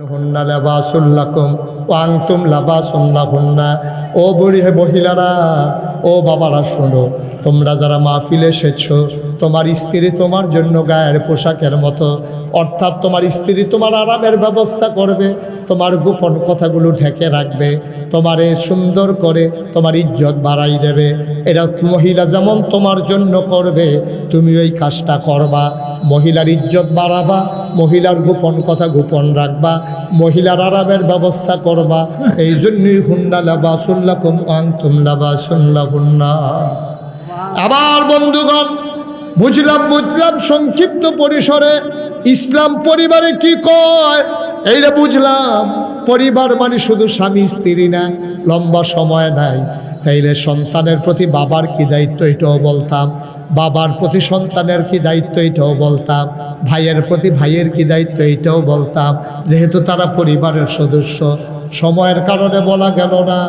হুন্না লাবাসুল লাকুম ওয়া আনতুম লাবাসুন লাহুন্না। ও বুড়ি হে মহিলারা, ও বাবারা শোনো, তোমরা যারা মাহফিলে এসেছো, তোমার স্ত্রী তোমার জন্য গায়ের পোশাকের মতো, অর্থাৎ তোমার স্ত্রী তোমার আরামের ব্যবস্থা করবে, তোমার গোপন কথাগুলো ঢেকে রাখবে, তোমারে সুন্দর করে তোমার ইজ্জত বাড়াই দেবে। এরা মহিলা যেমন তোমার জন্য করবে, তুমি ওই কাজটা করবা। মহিলার ইজ্জত বাড়াবা, মহিলার গোপন কথা গোপন রাখবা, মহিলার আরামের ব্যবস্থা করবা। এই জন্যই হুন্না লাবাসুল লাকুম ওয়া আনতুম লাবাসুন লাহুন্না। আবার বন্ধুগণ, বুঝলাম সংক্ষিপ্ত পরিসরে ইসলাম পরিবারে কি কয় এইটা বুঝলাম। পরিবার মানে শুধু স্বামী স্ত্রী না, লম্বা সময় নাই। তাইলে সন্তানের প্রতি বাবার কি দায়িত্ব এটাও বলতাম, বাবার প্রতি সন্তানের কি দায়িত্ব এটাও বলতাম, ভাইয়ের প্রতি ভাইয়ের কি দায়িত্ব এটাও বলতাম, যেহেতু তারা পরিবারের সদস্য। সময়ের কারণে বলা গেল না।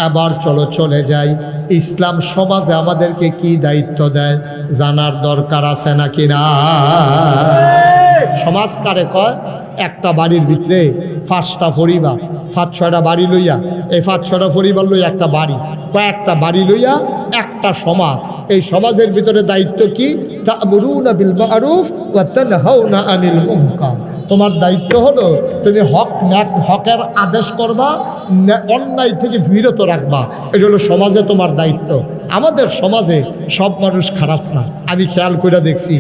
আবার চলে যাই, ইসলাম সমাজে আমাদেরকে কি দায়িত্ব দেয় জানার দরকার আছে নাকি না? সমাজ কারে কয়? একটা বাড়ির ভিতরে 5টা পরিবার, 5-6টা বাড়ি লইয়া, এই 5-6টা পরিবার লইয়া একটা বাড়ি, কয়েকটা বাড়ি লইয়া একটা সমাজ। এই সমাজের ভিতরে দায়িত্ব কি? তা'মুরুনা বিল মা'রুফ ওয়া তানহাউনা আনিল মুনকার। তোমার দায়িত্ব হলো তুমি হকের আদেশ করবা, অন্যায় থেকে বিরত রাখবা। এটা হলো সমাজে তোমার দায়িত্ব। আমাদের সমাজে সব মানুষ খারাপ না, আমি খেয়াল করে দেখছি।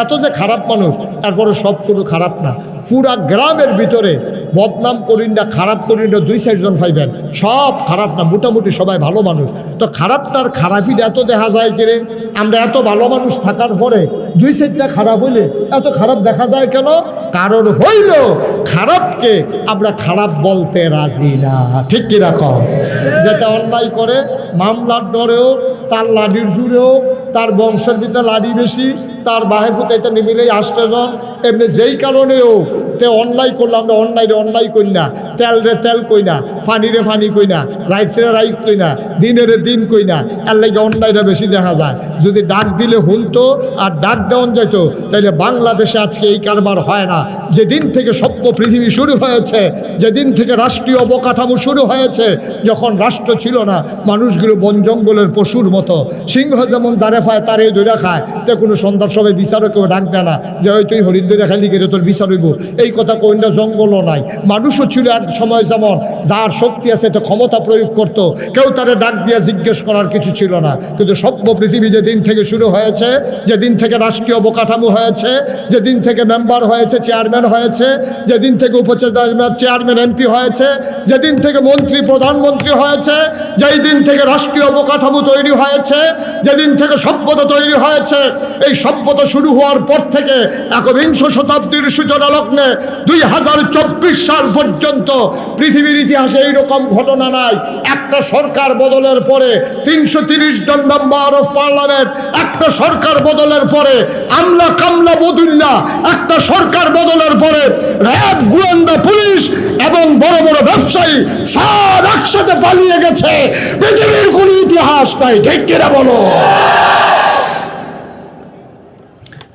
এত যে খারাপ মানুষ, তারপরে সব কোনো খারাপ না। পুরা গ্রামের ভিতরে বদনাম করিন না, খারাপ করিন না, 2-4 জন পাইবেন, সব খারাপ না, মোটামুটি সবাই ভালো মানুষ। তো খারাপটার খারাপিটা এত দেখা যায় কিরে? আমরা এত ভালো মানুষ থাকার পরে 2-4টা খারাপ হইলে এত খারাপ দেখা যায় কেন? কারণ হইল খারাপকে আমরা খারাপ বলতে রাজি না। ঠিক কি রকম? যেটা অন্যায় করে মামলার ডরেও, তার লাঠির জুড়েও, তার বংশের ভিতরে লাঠি বেশি, তার বাহে ফুটাইতে নিমিলেই 8টা জন, এমনি যেই কারণেও তে অন্যায় করলে আমরা অন্যায় কই না, তেল রে তেল কই না, ফানি রে ফানি কই না, রাইত রে রাইত কই না, দিনে রে দিন কই না। এর লাগে অন্যায়টা বেশি দেখা যায়। যদি ডাক দিলে হুলতো আর ডাক দেওয়ান যেত, তাইলে বাংলাদেশে আজকে এই কারবার হয় না। যেদিন থেকে সভ্য পৃথিবী শুরু হয়েছে, যেদিন থেকে রাষ্ট্রীয় অবকাঠামো শুরু হয়েছে, যখন রাষ্ট্র ছিল না, মানুষগুলো বন জঙ্গলের পশুর মতো, সিংহ যেমন যারে পায় তারে দৈরা খায়। তে কোনো সন্ধ্যার সবাই বিচারকেও ডাক দেয় না যে ওই তুই হরিণ দৈরা খালি গেলে তোর বিচার হইব, এই কথা কইনা। জঙ্গলও নাই, মানুষও ছিল এক সময় যেমন, যার শক্তি আছে তো ক্ষমতা প্রয়োগ করত, কেউ তারে ডাক দিয়ে জিজ্ঞেস করার কিছু ছিল না। কিন্তু সভ্য পৃথিবী যেদিন থেকে শুরু হয়েছে, যেদিন থেকে রাষ্ট্রীয় অবকাঠামো হয়েছে, যেদিন থেকে মেম্বার হয়েছে, চেয়ারম্যান হয়েছে, যেদিন থেকে চেয়ারম্যান এমপি হয়েছে, যেদিন থেকে মন্ত্রী প্রধানমন্ত্রী হয়েছে, যেই দিন থেকে রাষ্ট্রীয় অবকাঠামো তৈরি হয়েছে, যেদিন থেকে সভ্যতা তৈরি হয়েছে, এই সভ্যতা শুরু হওয়ার পর থেকে একবিংশ শতাব্দীর সূচনা লগ্নে 2024 সাল পর্যন্ত পৃথিবীর ইতিহাসে এইরকম ঘটনা নাই। একটা সরকার বদলের পরে 330 জন মেম্বার অফ পার্লামেন্ট, একটা সরকার বদলের পরে আমলা কামলা বদুল্লা, একটা সরকার বদলের পরে র্যাব, গোয়েন্দা পুলিশ এবং বড় বড় ব্যবসায়ী সব একসাথে পালিয়ে গেছে। পৃথিবীর কোন ইতিহাস নাই। ঠিক কিনা বলো?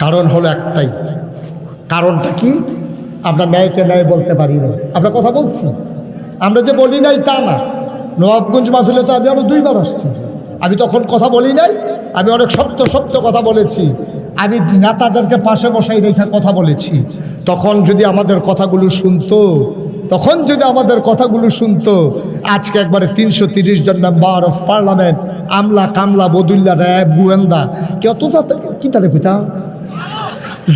কারণ হলো একটাই। কারণটা কি? আমরা ন্যায়কে ন্যায় বলতে পারি না। আমরা কথা বলছি, আমরা যে বলি নাই তা না। নবাবগঞ্জ মাহফিলে তো আমি আরো 2বার আসছি, আমি তখন কথা বলি নাই। আমি অনেক শক্ত কথা বলেছি। আমি নেতাদেরকে পাশে বসাই রেখে কথা বলেছি। তখন যদি আমাদের কথাগুলো শুনতো, আজকে একবারে 330 জন মেম্বার অফ পার্লামেন্ট, আমলা কামলা বদুল্লা, র্যাব, গোয়েন্দা, কত জাতের কি তারে পিতা,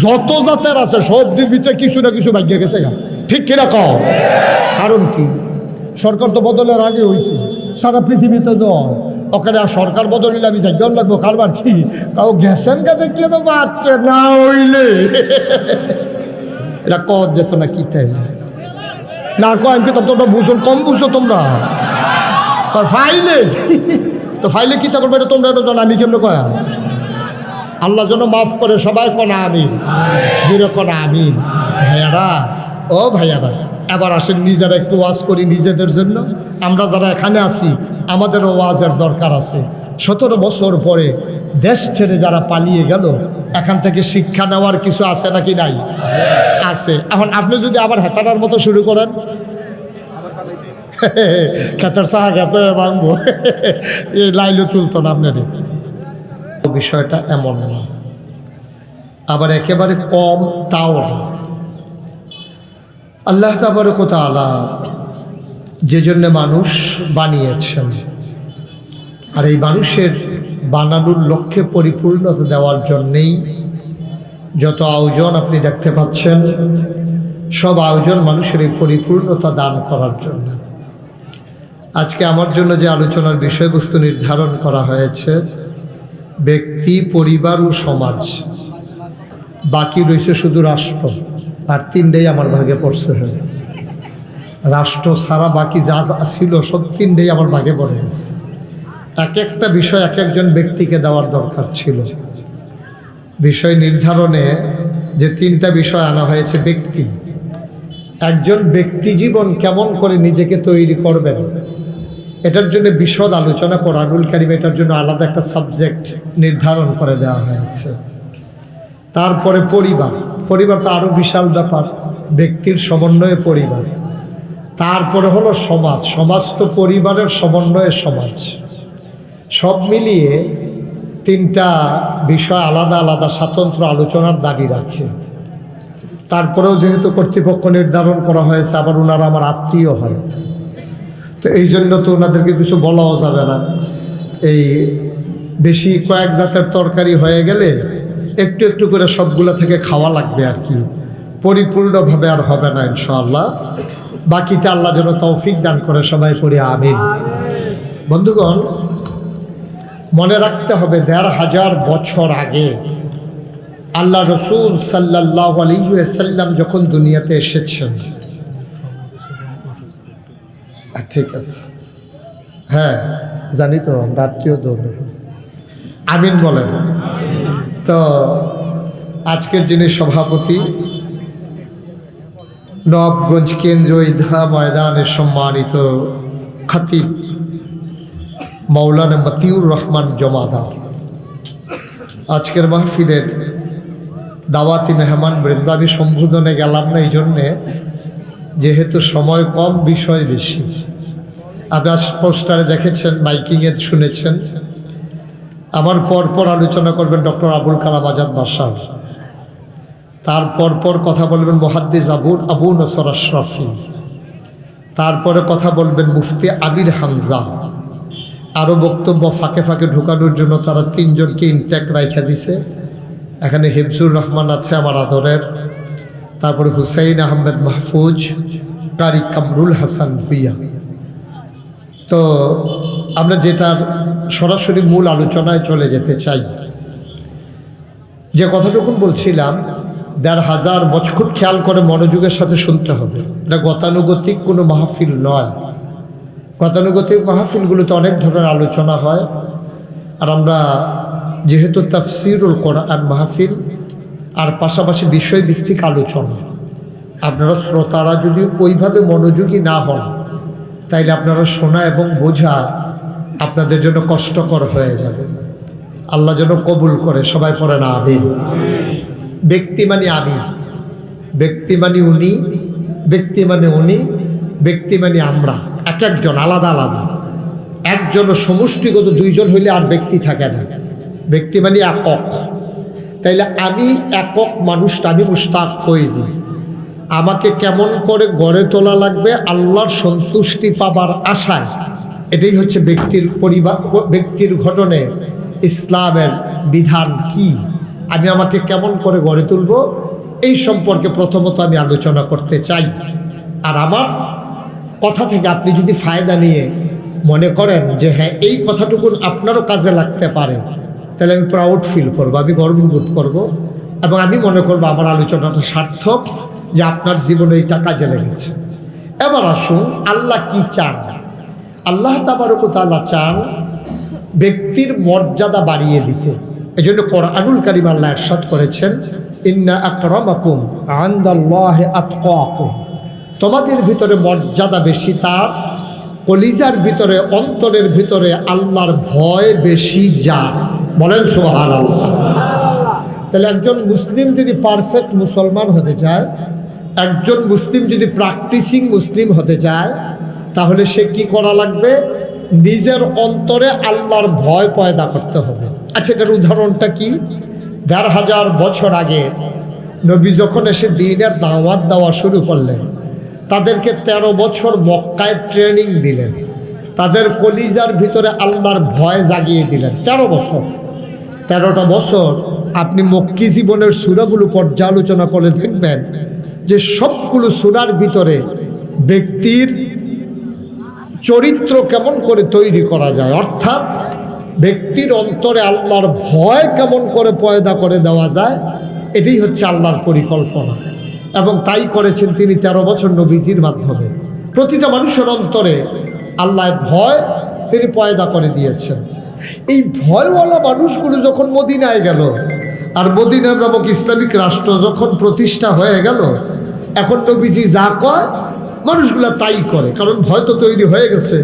যত জাতের আছে সবটির ভিতরে কিছু না কিছু ভাগ্য গেছে। ঠিক কিরকম? কারণ কি? সরকার তো বদলের আগে হয়েছে, সারা পৃথিবীতে দল। ওখানে আর সরকার বদল হইলে আমি জায়গাও লাগবো কারবার কি? কাউ গেছেন কে দেখিয়ে তো বাচ্চা না হইলে এটা কত যেত না কি তাই না? আমি কি তোমরা বুঝো, কম বুঝো তোমরা। ফাইলে কি তা করবে এটা তোমরা এটা জানো, আমি কেমন কয়া? আল্লাহ যেন মাফ করে সবাই কোনা আমিন, জুড়ে কোনা আমিন। ভাইয়ারা এবার আসেন নিজেরা একটু ওয়াজ করি নিজেদের জন্য। আমরা যারা এখানে আছি আমাদেরও ওয়াজের দরকার আছে। 17 বছর পরে দেশ ছেড়ে যারা পালিয়ে গেল, এখান থেকে শিক্ষা নেওয়ার কিছু আছে নাকি নাই? আছে। এখন আপনি যদি আবার হেতাটার মতো শুরু করেন, খেতের সাহা খেতে ভাঙবো, এই লাইলও তুলতো না আপনার। বিষয়টা এমন না, আবার একেবারে কম তাও না। আল্লাহ তাবারক ওয়া তাআলা যে জন্য মানুষ বানিয়েছেন, আর এই মানুষের বানানোর লক্ষ্যে পরিপূর্ণতা দেওয়ার জন্যেই যত আয়োজন আপনি দেখতে পাচ্ছেন, সব আয়োজন মানুষের এই পরিপূর্ণতা দান করার জন্য। আজকে আমার জন্য যে আলোচনার বিষয়বস্তু নির্ধারণ করা হয়েছে, ব্যক্তি, পরিবার ও সমাজ, বাকি রয়েছে শুধু রাষ্ট্র, আর তিনটেই আমার ভাগে পড়ছে। রাষ্ট্র ছাড়া বাকি যা ছিল সব তিনটেই আমার ভাগে পড়ে গেছে। এক একটা বিষয় এক একজন ব্যক্তিকে দেওয়ার দরকার ছিল। বিষয় নির্ধারণে যে তিনটা বিষয় আনা হয়েছে, ব্যক্তি, একজন ব্যক্তি জীবন কেমন করে নিজেকে তৈরি করবেন, এটার জন্য বিশদ আলোচনা কোরআনুল কারীম, এটার জন্য আলাদা একটা সাবজেক্ট নির্ধারণ করে দেওয়া হয়েছে। তারপরে পরিবার, পরিবার তো আরও বিশাল ব্যাপার, ব্যক্তির সমন্বয়ে পরিবার। তারপরে হলো সমাজ, সমাজ তো পরিবারের সমন্বয়ে সমাজ। সব মিলিয়ে তিনটা বিষয় আলাদা আলাদা স্বতন্ত্র আলোচনার দাবি রাখে। তারপরেও যেহেতু কর্তৃপক্ষ নির্ধারণ করা হয়েছে, আবার ওনারা আমার আত্মীয় হয়, তো এই জন্য তো ওনাদেরকে কিছু বলাও যাবে না। এই বেশি কয়েক জাতের তরকারি হয়ে গেলে একটু একটু করে সবগুলো থেকে খাওয়া লাগবে আর কি, পরিপূর্ণভাবে আর হবে না ইনশাআল্লাহ। বাকিটা আল্লাহ যেন তৌফিক দান করে, সবাই পড়ি আমিন। বন্ধুগণ, মনে রাখতে হবে ১৫০০ বছর আগে আল্লাহ রসুল সাল্লাল্লাহু আলাইহি ওয়াসাল্লাম যখন দুনিয়াতে এসেছেন, ঠিক আছে, হ্যাঁ জানি তো, রাত্রিও দৌড়, আমিন বলেন। তো আজকের যিনি সভাপতি, নবাবগঞ্জ কেন্দ্রীয় ঈদগাহ ময়দানের সম্মানিত খতিব মাওলানা মতিউর রহমান জমাদার, আজকের মাহফিলের দাওয়াতি মেহমান বৃন্দ, আমি সম্বোধনে গেলাম না এই জন্যে, যেহেতু সময় কম, বিষয় বেশি। আপনার পোস্টারে দেখেছেন, মাইকিংয়ে শুনেছেন। আমার পরপর আলোচনা করবেন ডক্টর আবুল কালাম আজাদ বাশার, তারপর কথা বলবেন মুহাদ্দিস আবু নসর আশরাফি, তারপরে কথা বলবেন মুফতি আমির হামজা। আরও বক্তব্য ফাঁকে ফাঁকে ঢোকানোর জন্য তারা তিনজনকে ইনটেক রাইখা দিছে। এখানে হিফজুর রহমান আছে আমার আদরের, তারপরে হুসাইন আহমেদ মাহফুজ, কারি কামরুল হাসান ভুইয়া। তো আমরা যেটার সরাসরি মূল আলোচনায় চলে যেতে চাই, যে কথাটুকুন বলছিলাম, ১৫০০ বছর, খুব খেয়াল করে মনোযোগের সাথে শুনতে হবে। এটা গতানুগতিক কোনো মাহফিল নয়। গতানুগতিক মাহফিলগুলোতে অনেক ধরনের আলোচনা হয়, আর আমরা যেহেতু তাফসিরুল কোরআন মাহফিল, আর পাশাপাশি বিষয়ভিত্তিক আলোচনা, আপনারা শ্রোতারা যদি ওইভাবে মনোযোগী না হন, তাইলে আপনারা শোনা এবং বোঝা আপনাদের জন্য কষ্টকর হয়ে যাবে। আল্লাহ যেন কবুল করে, সবাই পড়ে না আমিন। ব্যক্তি মানে আমি, ব্যক্তি মানে উনি, ব্যক্তি মানে উনি, ব্যক্তি মানে আমরা, এক একজন আলাদা আলাদা। একজন সমষ্টিগত, দুইজন হইলে আর ব্যক্তি থাকে না, ব্যক্তি মানে একক। তাইলে আমি একক মানুষটা, আমি মুশতাক ফয়েজি, আমাকে কেমন করে গড়ে তোলা লাগবে আল্লাহর সন্তুষ্টি পাবার আশায়, এটাই হচ্ছে ব্যক্তির পরিবার, ব্যক্তির ঘটনে ইসলামের বিধান কি, আমি আমাকে কেমন করে গড়ে তুলব, এই সম্পর্কে প্রথমত আমি আলোচনা করতে চাই। আর আমার কথা থেকে আপনি যদি ফায়দা নিয়ে মনে করেন যে হ্যাঁ এই কথাটুকুন আপনারও কাজে লাগতে পারে, তাহলে আমি প্রাউড ফিল করব, আমি গর্ববোধ করব, এবং আমি মনে করব আমার আলোচনাটা সার্থক, যে আপনার জীবনে এইটা কাজে লেগেছে। এবার আসুন, আল্লাহ কি চান? আল্লাহ তাবারক ওয়া তাআলা চান ব্যক্তির মর্যাদা বাড়িয়ে দিতে। এই জন্য কোরআনুল কারীম আল্লাহ ইরশাদ করেছেন, ইন্না আকরামাকুম ইনদাল্লাহি আতকাকুম, তোমাদের ভিতরে মর্যাদা বেশি তার কলিজার ভিতরে, অন্তরের ভিতরে আল্লাহর ভয় বেশি যার। বলেন সুবহানাল্লাহ। তাহলে একজন মুসলিম যদি পারফেক্ট মুসলমান হতে চায়, একজন মুসলিম যদি প্র্যাকটিসিং মুসলিম হতে চায়, তাহলে সে কি করা লাগবে? নিজের অন্তরে আল্লাহর ভয় পয়দা করতে হবে। আচ্ছা, এটার উদাহরণটা কি? ১,৫০০ বছর আগে নবী যখন এসে দ্বীনের দাওয়াত দেওয়া শুরু করলেন, তাদেরকে ১৩ বছর মক্কায় ট্রেনিং দিলেন, তাদের কলিজার ভিতরে আল্লাহর ভয় জাগিয়ে দিলেন। ১৩ বছর, ১৩টা বছর আপনি মক্কি জীবনের সূরাগুলো পর্যালোচনা করে দেখবেন যে সবগুলো সূরার ভিতরে ব্যক্তির চরিত্র কেমন করে তৈরি করা যায়, অর্থাৎ ব্যক্তির অন্তরে আল্লাহর ভয় কেমন করে পয়দা করে দেওয়া যায়, এটাই হচ্ছে আল্লাহর পরিকল্পনা। এবং তাই করেছেন তিনি ১৩ বছর নবীজির মাধ্যমে। প্রতিটা মানুষের অন্তরে আল্লাহর ভয় তিনি পয়দা করে দিয়েছেন। এই ভয়ওয়ালা মানুষগুলো যখন মদিনায় গেল, আর মদিনা নামক ইসলামিক রাষ্ট্র যখন প্রতিষ্ঠা হয়ে গেল, এখন নবীজি যা কয় মানুষগুলা তাই করে, কারণ ভয় তো তৈরি হয়ে গেছে।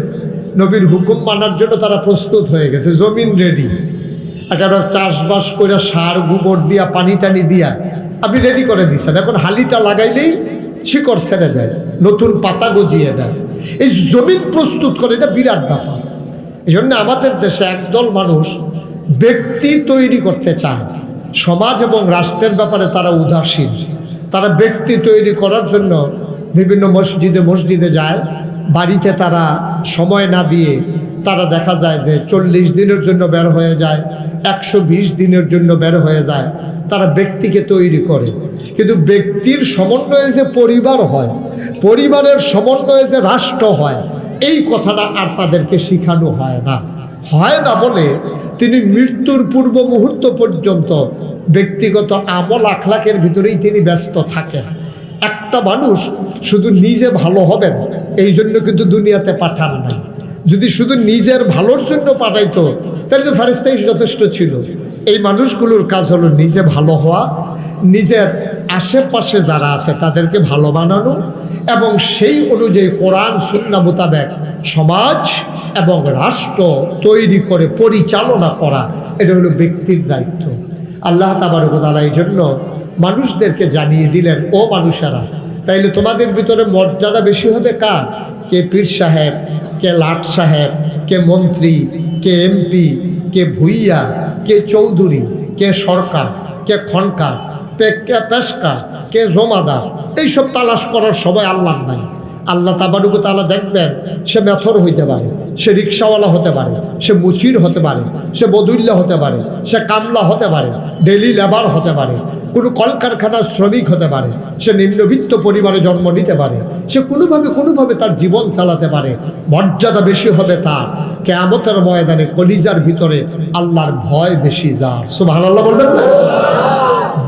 নবীর হুকুম মানার জন্য তারা প্রস্তুত হয়ে গেছে, জমিন রেডি। একেবারে চাষবাস করে সার গোবর দিয়া পানি টানি দিয়া আপনি রেডি করে দিচ্ছেন। এখন হালিটা লাগাইলেই শিকড় ছেড়ে দেয়, নতুন পাতা গজিয়ে দেয়। এই জমিন প্রস্তুত করে, এটা বিরাট ব্যাপার। এই জন্য আমাদের দেশে একদল মানুষ ব্যক্তি তৈরি করতে চায়, সমাজ এবং রাষ্ট্রের ব্যাপারে তারা উদাসীন। তারা ব্যক্তি তৈরি করার জন্য বিভিন্ন মসজিদে যায়, বাড়িতে তারা সময় না দিয়ে তারা দেখা যায় যে 40 দিনের জন্য বের হয়ে যায়, 120 দিনের জন্য বের হয়ে যায়। তারা ব্যক্তিকে তৈরি করে, কিন্তু ব্যক্তির সমন্বয়ে যে পরিবার হয়, পরিবারের সমন্বয়ে যে রাষ্ট্র হয়, এই কথাটা আর তাদেরকে শেখানো হয় না বলে তিনি মৃত্যুর পূর্ব মুহূর্ত পর্যন্ত ব্যক্তিগত আমল আখলাকের ভিতরেই তিনি ব্যস্ত থাকেন। একটা মানুষ শুধু নিজে ভালো হবেন এই জন্য কিন্তু দুনিয়াতে পাঠান নাই। যদি শুধু নিজের ভালোর জন্য পাঠাইতো তাহলে তো ফেরেশতাই যথেষ্ট ছিল। এই মানুষগুলোর কাজ হলো নিজে ভালো হওয়া, নিজের আশেপাশে যারা আছে তাদেরকে ভালো বানানো, এবং সেই অনুযায়ী কোরআন সুন্নাহ মোতাবেক সমাজ এবং রাষ্ট্র তৈরি করে পরিচালনা করা। এটা হলো ব্যক্তির দায়িত্ব। আল্লাহ তাবারক ওয়া তাআলা এই জন্য মানুষদেরকে জানিয়ে দিলেন, ও মানুষেরা, তাইলে তোমাদের ভিতরে মর্যাদা বেশি হবে কার? কে পীর সাহেব, কে লাট সাহেব, কে মন্ত্রী, কে এমপি, কে ভুইয়া, কে চৌধুরী, কে সরকার, কে খনকার, কে পেশকার, কে জমাদার। এইসব তালাশ করার সময় আল্লাহর নাই। আল্লাহ তাবারক ওয়া তাআলা দেখবেন, সে মেথর হইতে পারে, সে রিক্সাওয়ালা হতে পারে, সে মুচির হতে পারে, সে বদুল্লা হতে পারে, সে কামলা হতে পারে, ডেলি লেবার হতে পারে, কোনো কলকারখানার শ্রমিক হতে পারে, সে নিম্নবিত্ত পরিবারে জন্ম নিতে পারে, সে কোনোভাবে তার জীবন চালাতে পারে। মর্যাদা বেশি হবে তার, কিয়ামতের ময়দানে কলিজার ভিতরে আল্লাহর ভয় বেশি যার। সুবহানাল্লাহ বলবেন না?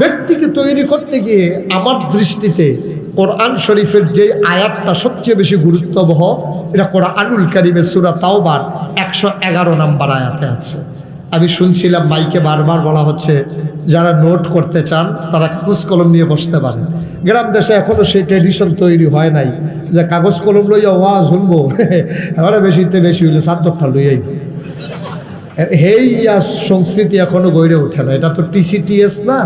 ব্যক্তিকে তৈরি করতে গিয়ে আমার দৃষ্টিতে কোরআন শরীফের যে আয়াতটা সবচেয়ে বেশি গুরুত্ববহ, এটা কোরআনুল কারীমের সূরা তাওবার 111 নম্বর আয়াতে আছে। আমি শুনছিলাম মাইকে বারবার বলা হচ্ছে, যারা নোট করতে চান তারা কাগজ কলম নিয়ে বসতে পারেন। গ্রাম দেশে এখনও সেই ট্রেডিশন তৈরি হয় নাই যে কাগজ কলম লইয়া ওয়াজ শুনবো, এবারে বেশিতে বেশি হইলে সাদ্দটা লইয়াই। এই সংস্কৃতি এখনো গড়ে ওঠে না। এটা তো TCTS না,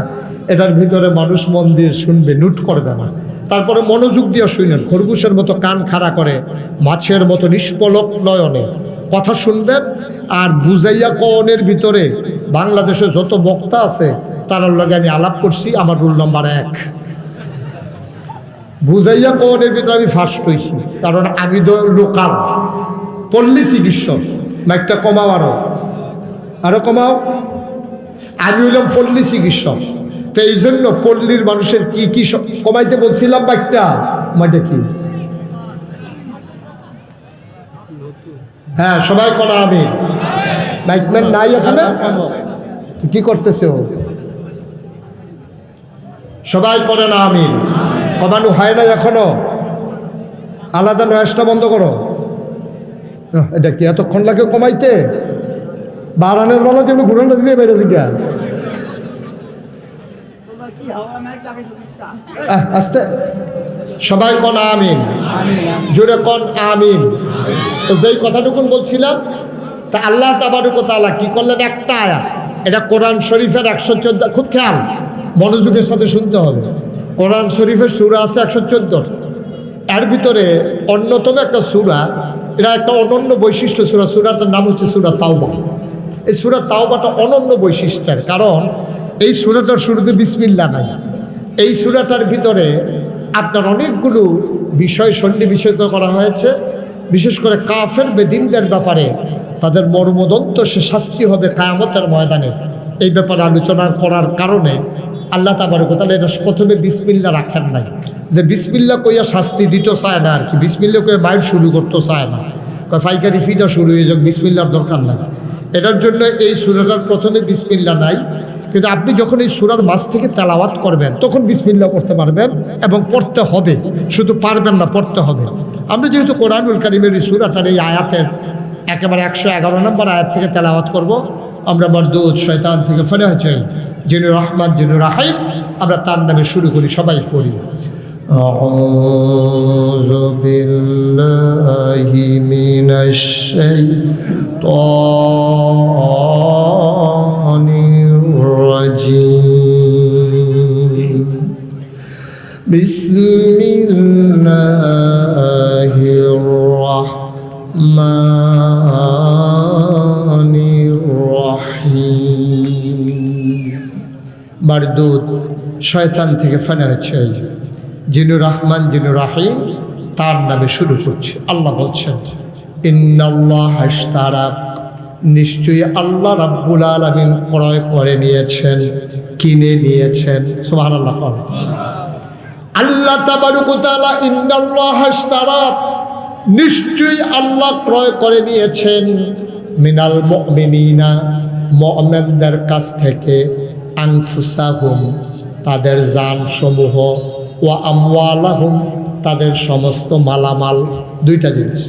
এটার ভিতরে মানুষ মন দিয়ে শুনবে, নোট করবে না। তারপরে মনোযোগ দিয়ে শুনেন, খরগোশের মতো কান খাড়া করে, মাছের মতো নিষ্পলক নয়নে কথা শুনবেন। আর বুঝাইয়া কনের ভিতরে বাংলাদেশে যত বক্তা আছে তার লগে আমি আলাপ করছি, আমার রুল নাম্বার 1। বুঝাইয়া কনের ভিতরে আমি ফার্স্ট হয়েছি, কারণ আমি তো লোকাল পল্লী চিকিৎসক। মাইকটা কমাও, আরো কমাও। আমি হইলাম পল্লী চিকিৎসক, তো এই জন্য পল্লীর মানুষের কি কি কমাইতে বলছিলাম। মাইকটা কি? হ্যাঁ, সবাই কনা। আমি মাইকম্যান নাই এখানে, কি করতেছে ও? সবাই করে না, আমি কমানো হয় না এখনো। আলাদা নয়েজটা বন্ধ করো। এটা কি এতক্ষণ লাগে কমাইতে? বারানের বেলা যেন ঘুরানটা দিলে বেড়েছে গিয়া আস্তে। সবাই কন আমিন, জোরে কন আমিন। তো যেই কথাটুকুন বলছিলাম, তা আল্লাহ তাবারক ওয়া তাআলা কি করলেন? একটা আয়াত এটা কোরআন শরীফের 114, খুব খেয়াল মনোযোগের সাথে শুনতে হবে। কোরআন শরীফের সূরা আছে 114, এর ভিতরে অন্যতম একটা সূরা, এটা একটা অনন্য বৈশিষ্ট্য সূরা, সূরাটার নাম হচ্ছে সূরা তাওবা। এই সূরা তাওবাটা অনন্য বৈশিষ্ট্যের, কারণ এই সূরাটার শুরুতে বিসমিল্লাহ নাই। এই সূরাটার ভিতরে আপনার অনেকগুলো বিষয় সন্নিবেশিত করা হয়েছে, বিশেষ করে কাফের বেদিনদের ব্যাপারে তাদের মর্মদন্ত সে শাস্তি হবে কিয়ামতের ময়দানে, এই ব্যাপারে আলোচনা করার কারণে আল্লাহ তাবারক ওয়া তাআলা এটা প্রথমে বিসমিল্লাহ রাখেন নাই, যে বিসমিল্লাহ কইয়া শাস্তি দিতে চায় না আর কি, বিসমিল্লাহ কইয়া বাইর শুরু করতে চায় না, ফাইকারি ফিটা শুরু হয়ে যাক, বিসমিল্লাহর দরকার নাই। এটার জন্য এই সূরাটার প্রথমে বিসমিল্লাহ নাই। কিন্তু আপনি যখন এই সূরার মাঝ থেকে তেলাওয়াত করবেন তখন বিসমিল্লাহ করতে পারবেন, এবং পড়তে হবে, শুধু পারবেন না, পড়তে হবে। আমরা যেহেতু কোরআনুল কারীমের এই সূরাটার এই আয়াতের একেবারে 111 নম্বর আয়াত থেকে তেলাওয়াত করব, আমরা মারদুদ শয়তান থেকে ফেলে চাই, যিনি রহমান যিনি রাহিম, আমরা তার নামে শুরু করি, সবাই পড়ি। আউযু বিল্লাহি মিনাশ শাইতানির রাজিম। বিসমিল্লাহির রাহমানির রাহিম। মারদুদ শয়তান থেকে ফানা হচ্ছে, যিনি রহমান যিনি রাহিম, তার নামে শুরু করছে। আল্লাহ বলছেন, ইন্নাল্লাহা আশতারা, নিশ্চয়ই আল্লাহ রাব্বুল আলামিন ক্রয় করে নিয়েছেন, কিনে নিয়েছেন। সুবহানাল্লাহ। আল্লাহ তাবারক ওয়া তাআলা ইন্নাল্লাহা আশতারা, নিশ্চয়ই আল্লাহ ক্রয় করে নিয়েছেন, মিনাল মুমিনিনা, মুমিনদের কাছ থেকে, আনফুসাহুম, তাদের জান সমূহ, ওয়া আমওয়ালাহুম, তাদের সমস্ত মালামাল। দুইটা জিনিস,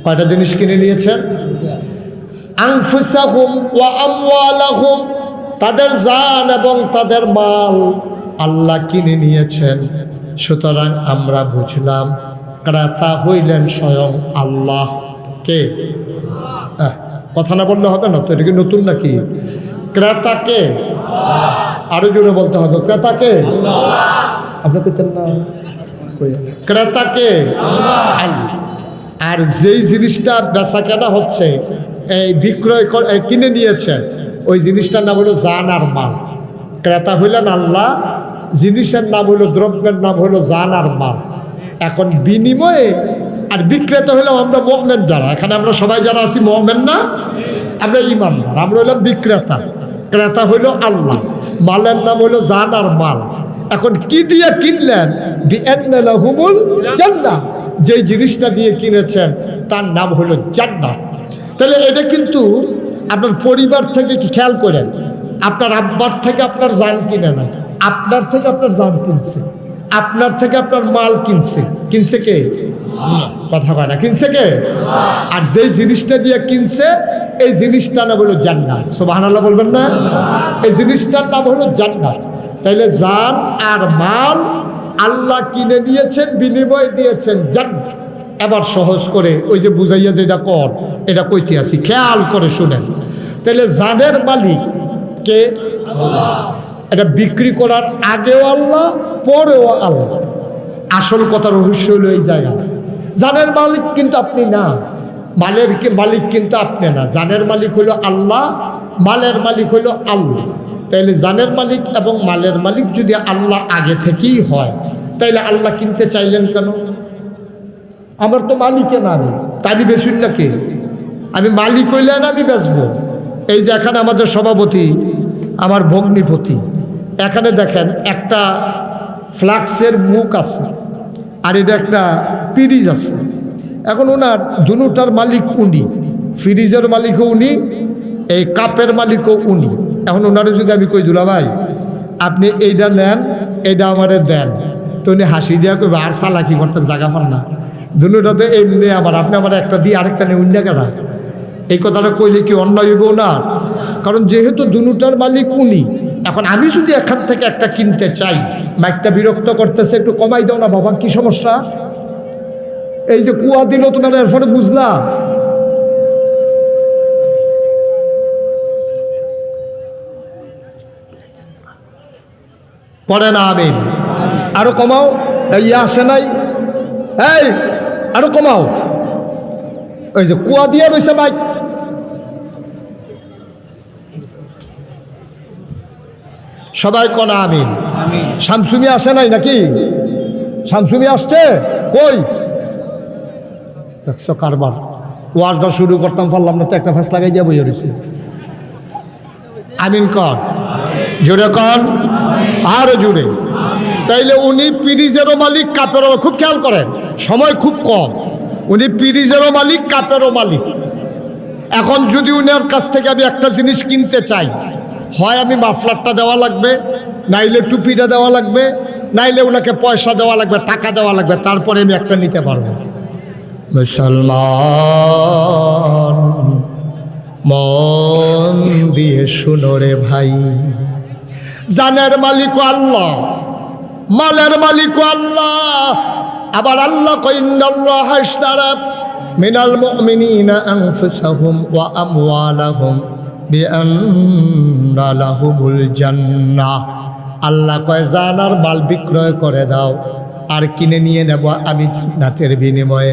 কয়টা জিনিস কিনে নিয়েছেন? আনফুসাহুম ওয়া আমওয়ালাহুম, তাদের জান এবং তাদের মাল আল্লাহ কিনে নিয়েছেন। সুতরাং আমরা বুঝলাম ক্রেতা হইলেন স্বয়ং আল্লাহ। কে? কথা না বললে হবে না তো, এটা কি নতুন নাকি? ক্রেতাকে আরো জোরে বলতে হবে, ক্রেতাকে আপনি কইতেন না, ক্রেতাকে আল্লাহ। আর যেই জিনিসটা বেচা কেনা হচ্ছে, এই বিক্রয় কিনে নিয়েছেন, ওই জিনিসটার নাম হলো জান আর মাল। ক্রেতা হইলেন আল্লাহ, জিনিসের নাম হলো, দ্রব্যের নাম হলো জান আর মাল। এখন বিনিময়ে, আর বিক্রেতা হইলাম আমরা মুমিন যারা, এখানে আমরা সবাই যারা আছি মুমিন না, আমরা ঈমানদার, আমরা হইলাম বিক্রেতা। ক্রেতা হইল আল্লাহ, মালের নাম হইল জান আর মাল। এখন কি দিয়ে কিনলেন? বিআন্না লাহুমুল জান্নাহ, যেই জিনিসটা দিয়ে কিনেছেন তার নাম হলো জান্নাত। তাহলে এটা কিন্তু আপনার পরিবার থেকে, কি খেয়াল করেন, আপনার আব্বার থেকে আপনার জান কিনে না, আপনার থেকে আপনার জান কিনছে, আপনার থেকে আপনার মাল কিনছে। কিনছে কে? কথা কয় না, কিনছে কে? আর যেই জিনিসটা দিয়ে কিনছে, এই জিনিসটার নাম হলো জান্নাত। সুবহানাল্লাহ বলবেন না? এই জিনিসটার নাম হলো জান্নাত। তাইলে জান আর মাল আল্লাহ কিনে নিয়েছেন, বিনিময় দিয়েছেন জান্নাত। এবার সহজ করে ওই যে বুঝাইয়া যেটা কর, এটা কইতে আসি, খেয়াল করে শুনেন। তাহলে জানের মালিক কে? আল্লাহ। এটা বিক্রি করার আগেও আল্লাহ, পরেও আল্লাহ। আসল কথা রহস্য হলো এই জায়গা। জানের মালিক কিন্তু আপনি না, মালের মালিক কিন্তু আপনি না। জানের মালিক হলো আল্লাহ, মালের মালিক হলো আল্লাহ। তাইলে জানের মালিক এবং মালের মালিক যদি আল্লাহ আগে থেকেই হয়, তাইলে আল্লাহ কিনতে চাইলেন কেন? আমার তো মালিকে না, আমি বেচুন না কে? আমি মালিক হইলে না আমি বেচবো। এই যে এখানে আমাদের সভাপতি, আমার ভগ্নিপতি, এখানে দেখেন একটা ফ্লাক্সের মুখ আছে, আর এটা একটা পিরিজ আছে। এখন ওনার দুটার মালিক উনি, ফ্রিজের মালিকও উনি, এই কাপের মালিকও উনি। এখন ওনারা যদি আমি কই, দুলা ভাই আপনি এইটা নেন, এইটা আমারে দেন, তো উনি হাসি দিয়া কইবে, আর চালাকি করতেন, জায়গা পান না, দুটাতে এমনি আমার, আপনি আমার একটা দিয়ে আরেকটা নেই, অন্য কেনা। এই কথাটা কইলে কি অন্যায় হইব না? কারণ যেহেতু দুটার মালিক উনি, এখন আমি যদি এখান থেকে একটা কিনতে চাই, মাইকটা বিরক্ত করতেছে, একটু কমাই দাও না বাবা, কি সমস্যা? এই যে কুয়া দিল তোমার, এরপরে বুঝলা? পড়ে না আমিন। আরো কমাও, ইয়ে আসে নাই, এই আরো কমাও, ওই যে কুয়া দিয়ে রয়েছে মাইক। সবাই কনা আমিন। শামসুমি আসে নাই নাকি? শামসুমি আসছে কই? দেখছো কারবার, ওয়াজটা শুরু করতাম পারলাম না তো, একটা ফ্যাস লাগাই দিয়ে বইয়ে রয়েছে। আমিন কর, জোরে কন, আরো জোরে। তাইলে উনি পিরিজেরও মালিক, কাপেরও, খুব খেয়াল করেন, সময় খুব কম। উনি পিরিজেরও মালিক, কাপেরও মালিক। এখন যদি উনার কাছ থেকে আমি একটা জিনিস কিনতে চাই, হয় আমি মাফলারটা দেওয়া লাগবে, নাইলে টুপিটা দেওয়া লাগবে, নাইলে ওনাকে পয়সা দেওয়া লাগবে, টাকা দেওয়া লাগবে, তারপরে আমি একটা নিতে পারবো। মুসলমান মন দিয়ে শুনো রে ভাই, জানের মালিক আল্লাহ, মালের মালিক আল্লাহ। আবার আল্লাহ কইন্নাল্লাহ ইশতারা মিনাল মুমিনিনা আনফুসাহুম ওয়া আমওয়ালাহুম বিআন্না লাহুমুল জান্নাহ। আল্লাহ কয় জান আর মাল বিক্রয় করে দাও, আর কিনে নিয়ে নেব আমি জান্নাতের বিনিময়ে।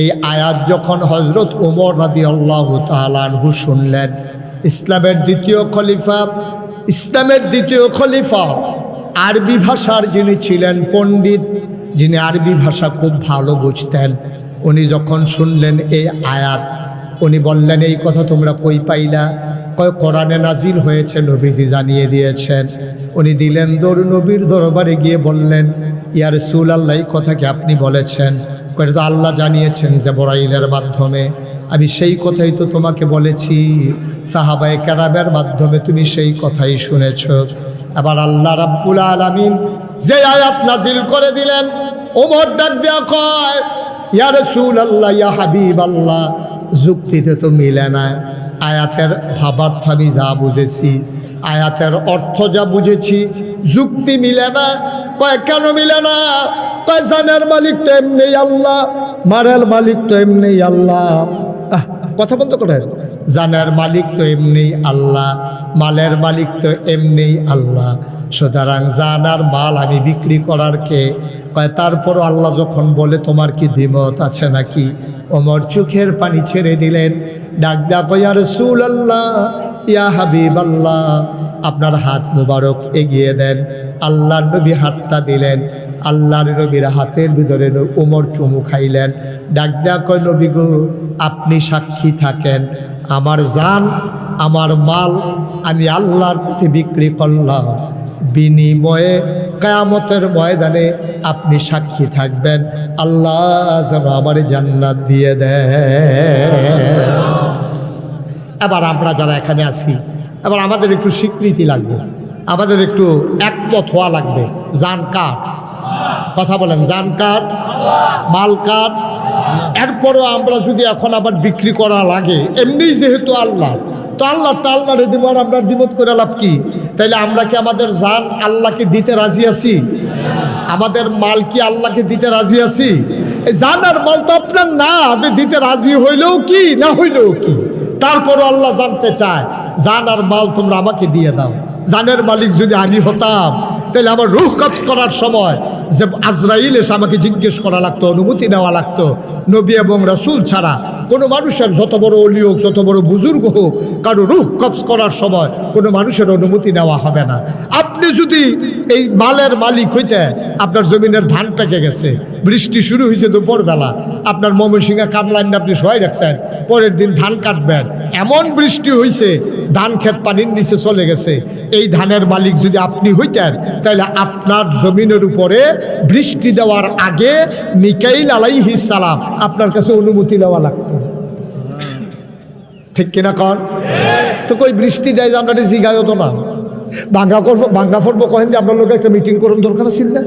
এই আয়াত যখন হযরত ওমর রাদিয়াল্লাহু তাআলা আনহু শুনলেন, ইসলামের দ্বিতীয় খলিফা, আরবি ভাষার যিনি ছিলেন পণ্ডিত, যিনি আরবি ভাষা খুব ভালো বুঝতেন, উনি যখন শুনলেন এই আয়াত, উনি বললেন এই কথা তোমরা কই পাইলা? কয় কোরআনে নাজিল হয়েছে, নবীজি জানিয়ে দিয়েছেন। উনি দিলেন দৌড়, নবীর দরবারে গিয়ে বললেন, ইয়া রাসূলুল্লাহ, এই কথা কি আপনি বলেছেন? কয় তো আল্লাহ জানিয়েছেন জিবরাইলের মাধ্যমে। আমি সেই কথাই তো তোমাকে বলেছি, সাহাবায়ে কেরামের মাধ্যমে তুমি সেই কথাই শুনেছ। এবার আল্লাহ রাব্বুল আলামিন যে আয়াত নাজিল করে দিলেন, ওমর ডাক দেয়া কয়, ইয়া রাসূলুল্লাহ, ইয়া হাবিবাল্লাহ, যুক্তিতে তো মিলে না। আয়াতের ভাবার্থ আমি যা বুঝেছি, আয়াতের অর্থ যা বুঝেছি, যুক্তি মিলে না। কয় কেন মিলে না? কয় জানের মালিক তো এমনি আল্লাহ, মারের মালিক তো এমনি আল্লাহ। কথা বলতে করে, জানের মালিক তো এমনি আল্লাহ, মালের মালিক তো এমনি আল্লাহ, সুতরাং জান আর মাল আমি বিক্রি করার কে? কয় তারপরও আল্লাহ যখন বলে তোমার কি দ্বিমত আছে নাকি? ওমর চোখের পানি ছেড়ে দিলেন, ডাক দেয়া কয়, ইয়া রাসূলুল্লাহ, ইয়া হাবিবাল্লাহ, আপনার হাত মুবারক এগিয়ে দেন। আল্লাহর নবী হাতটা দিলেন, আল্লাহর নবীর হাতের ভিতরে ওমর চুমু খাইলেন। ডাক দেয়া কয়, নবী গো, আপনি সাক্ষী থাকেন, আমার জান আমার মাল আমি আল্লাহর পথে বিক্রি করলাম, বিনিময়ে কিয়ামতের ময়দানে আপনি সাক্ষী থাকবেন, আল্লাহ যেন আমার জান্নাত দিয়ে দেয়। এবার আমরা যারা এখানে আছি, এবার আমাদের একটু স্বীকৃতি লাগবে, আমাদের একটু একমত হওয়া লাগবে। জান কার? কথা বলেন, জান কার? মাল কার? এরপরও আমরা যদি এখন আবার বিক্রি করা লাগে, এমনি যেহেতু আল্লাহ, তো আল্লাহটা আল্লাহরে দিব, আর আমরা দ্বিমত করে লাভ কি? তাইলে আমরা কি আমাদের জান আল্লাহকে দিতে রাজি আছি? আমাদের মাল কি আল্লাহকে দিতে রাজি আছি? এই জান আর মাল তো আপনার না, আপনি দিতে রাজি হইলেও কি না হইলেও কি, তারপরও আল্লাহ জানতে চায়, জান আর মাল তোমরা আমাকে দিয়ে দাও। জানের মালিক যদি আমি হতাম, তাহলে আমার রূহ কবজ করার সময় যে আজরাইল এসে আমাকে জিজ্ঞেস করা লাগতো, অনুমতি নেওয়া লাগতো। নবী এবং রাসূল ছাড়া কোনো মানুষের, যত বড় ওলি হোক, যত বড় বুজুর্গ হোক, কারো রূহ কবজ করার সময় কোনো মানুষের অনুমতি নেওয়া হবে না। আপনি যদি এই মালের মালিক হইতে, আপনার জমিনের ধান পেকে গেছে, বৃষ্টি শুরু হয়েছে দুপুরবেলা, আপনার ময়মনসিংহে কামলাইন আপনি সহায় রাখছেন, পরের দিন ধান কাটবেন, এমন বৃষ্টি হয়েছে ধান ক্ষেত পানির নিচে চলে গেছে, এই ধানের মালিক যদি আপনি হইতেন, তাহলে আপনার জমিনের উপরে বৃষ্টি দেওয়ার আগে মিকাইল আলাইহিস সালাম আপনার কাছে অনুমতি নেওয়া লাগতো। ঠিক কিনা কর? তো কই বৃষ্টি দেয় যে আমরা জিগায়ও তো না, বাংলা ফরবো কহেন যে আপনার লোক একটা মিটিং করুন দরকার ছিল না,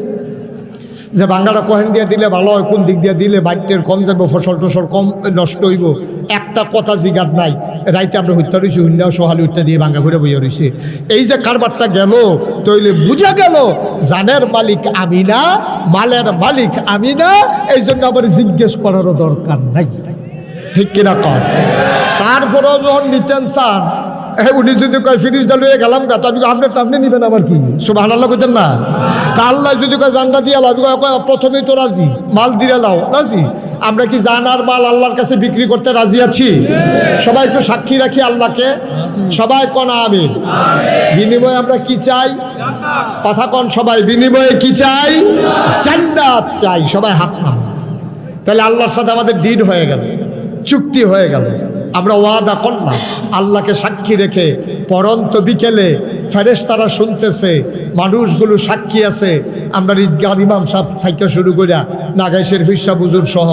যে বাংলাটা কহেন দিয়ে দিলে ভালো হয়, কোন দিক দিয়ে দিলে বাইটের কম যাবে, ফসল টসল কম নষ্ট হইব, একটা কথা জিগাত নাই। রাইতে আমরা হত্যা রয়েছি, হুন্ডা সহালি হত্যা দিয়ে ভাঙ্গা ঘুরে বইয়া রয়েছে। এই যে কারবারটা গেল, তইলে বুঝা গেল জানের মালিক আমি না, মালের মালিক আমি না, এই জন্য আবার জিজ্ঞেস করারও দরকার নাই। ঠিক কিনা কর? তারপরেও যখন নিতেন চান, উনি যদি কয় ফিরিজটা লয়ে গেলাম গা, তো আমি আপনি নিবেন আমার কি? সুবহানাল্লাহ কইতেন না? তা আল্লাহ যদি কয় জানটা দিয়ে লাভ, প্রথমেই তো রাজি, মাল দিয়ে লাও রাজি। আমরা কি জান আর মাল আল্লাহর কাছে বিক্রি করতে রাজি আছি? সবাই একটু সাক্ষী রাখি আল্লাহকে, সবাই কোন আমিন। বিনিময়ে আমরা কি চাই? কথা কোন সবাই, বিনিময়ে কি চাই? জান্নাত চাই। সবাই হাত নাম। তাহলে আল্লাহর সাথে আমাদের ডিড হয়ে গেল, চুক্তি হয়ে গেল। আমরা ওয়াদা করলাম আল্লাহকে সাক্ষী রেখে। পরন্ত বিকেলে ফেরেশতারা শুনতেছে, মানুষগুলো সাক্ষী আছে। আমরা ঈদগাহ ইমাম সাহেব থেকে শুরু করিয়া নাগাই শরীফ সাহেব হুজুর সহ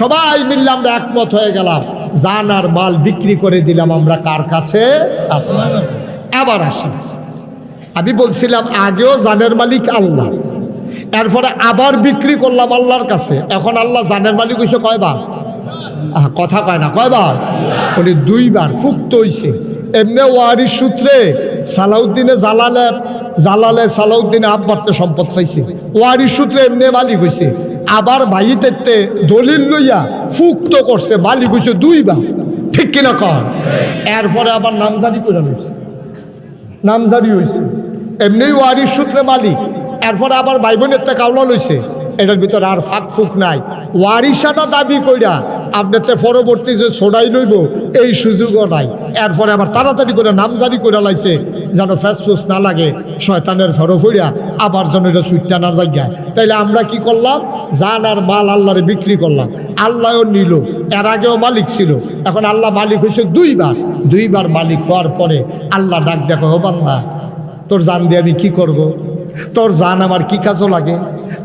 সবাই মিললে আমরা একমত হয়ে গেলাম, জান আর মাল বিক্রি করে দিলাম আমরা কার কাছে? আবার আসি, আমি বলছিলাম আগেও জানের মালিক আল্লাহ, এরপরে আবার বিক্রি করলাম আল্লাহর কাছে। এখন আল্লাহ জানের মালিক হইছে কয়বার? কথা কয় না, কয়বার? উনি দুইবার ফুক্ত হইছে। এমনি ওয়ারিশ সূত্রে সালাউদ্দিনে জালালে সালাউদ্দিনে আব্বারতে সম্পদ পাইছে, ওয়ারিশ সূত্রে এমনি মালিক হইছে। আবার ভাইতে দলিল লইয়া ফুক্ত করছে, মালিক হইছে দুইবার। ঠিক কিনা কর? এরপরে আবার নামজারি করে লইছে, নামজারি হইছে। এমনি ওয়ারিশ সূত্রে মালিক, এরপরে আবার ভাই বোনের তে কাউলা লইছে। এটার ভিতরে আর ফাঁক ফুক নাই। ওয়ারিশাটা দাবি কইরা আপনার পরবর্তী যে ছড়াই লইব এই সুযোগও নাই। এরপরে আবার তাড়াতাড়ি করে নামজারি করে লাইছে, যেন ফ্যাসফুস না লাগে, শয়তানের ফেরো ফইরা আবার যেন এটা সুইটটা না জায়গায়। তাইলে আমরা কি করলাম? জান আর মাল আল্লাহরে বিক্রি করলাম, আল্লাহও নিল। এর আগেও মালিক ছিল, এখন আল্লাহ মালিক হয়েছে দুইবার। দুইবার মালিক হওয়ার পরে আল্লাহ ডাক দেখো, ও বান্দা, তোর জান দিয়ে আমি কি করব? তোর জান আমার কি কাজও লাগে?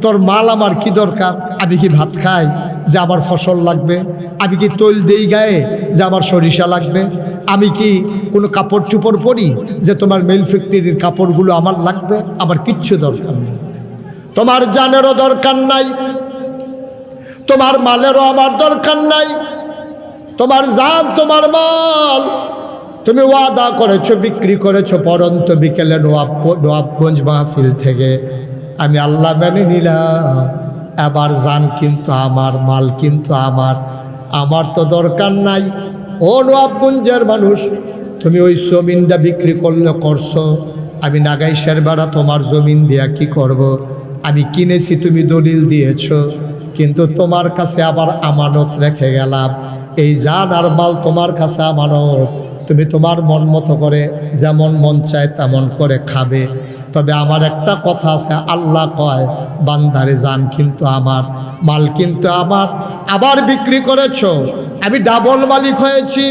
তোর মাল আমার কি দরকার? আমি কি ভাত খাই যে আমার ফসল লাগবে? আমি কি তৈল দেই গায়ে যে আমার সরিষা লাগবে? আমি কি কোনো কাপড় চুপড় পরি যে তোমার মেল ফ্যাক্টরির কাপড়গুলো আমার লাগবে? আমার কিচ্ছু দরকার নেই। তোমার জানেরও দরকার নাই, তোমার মালেরও আমার দরকার নাই। তোমার জান, তোমার মাল তুমি ওয়াদা করেছো, বিক্রি করেছো পরন্ত বিকেলে নোয়াবগঞ্জ মাহফিল থেকে। আমি আল্লাহ মেনে নিলাম। এবার জান কিন্তু আমার, মাল কিন্তু আমার তো দরকার নাই। ও নোয়াবগঞ্জের মানুষ, তুমি ওই জমিনটা বিক্রি করলে করছো, আমি নাগাইশের বেড়া তোমার জমিন দিয়া কি করব? আমি কিনেছি, তুমি দলিল দিয়েছো, কিন্তু তোমার কাছে আবার আমানত রেখে গেলাম। এই জান আর মাল তোমার কাছে আমানত, তুমি তোমার মন মতো করে যেমন মন চায় তেমন করে খাবে। তবে আমার একটা কথা আছে, আল্লাহ কয় বান্দারে জান কিন্তু আমার, মাল কিন্তু আমার। আবার বিক্রি করেছো, আমি ডাবল মালিক হয়েছি।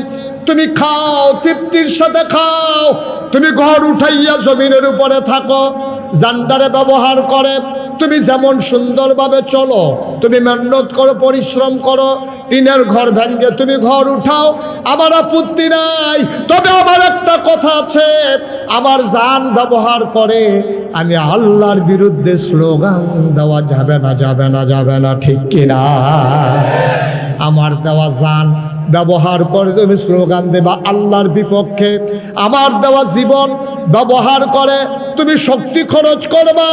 তুমি খাও, তৃপ্তির সাথে খাও। তুমি ঘর উঠাইয়া জমিনের উপরে থাকো, জান্ডারে ব্যবহার করে তুমি যেমন সুন্দরভাবে চলো, তুমি মেহনত করো, পরিশ্রম করো, টিনের ঘর ভেঙে তুমি ঘর উঠাও, আমার আপত্তি নাই। তবে আমার একটা কথা আছে, আমার জান ব্যবহার করে আমি আল্লাহর বিরুদ্ধে স্লোগান দেওয়া যাবে না, যাবে না, যাবে না। ঠিক কিনা? আমার দেওয়া জান ব্যবহার করে তুমি স্লোগান দেবা আল্লাহর বিপক্ষে। আমার দেওয়া জীবন ব্যবহার করে তুমি শক্তি খরচ করবা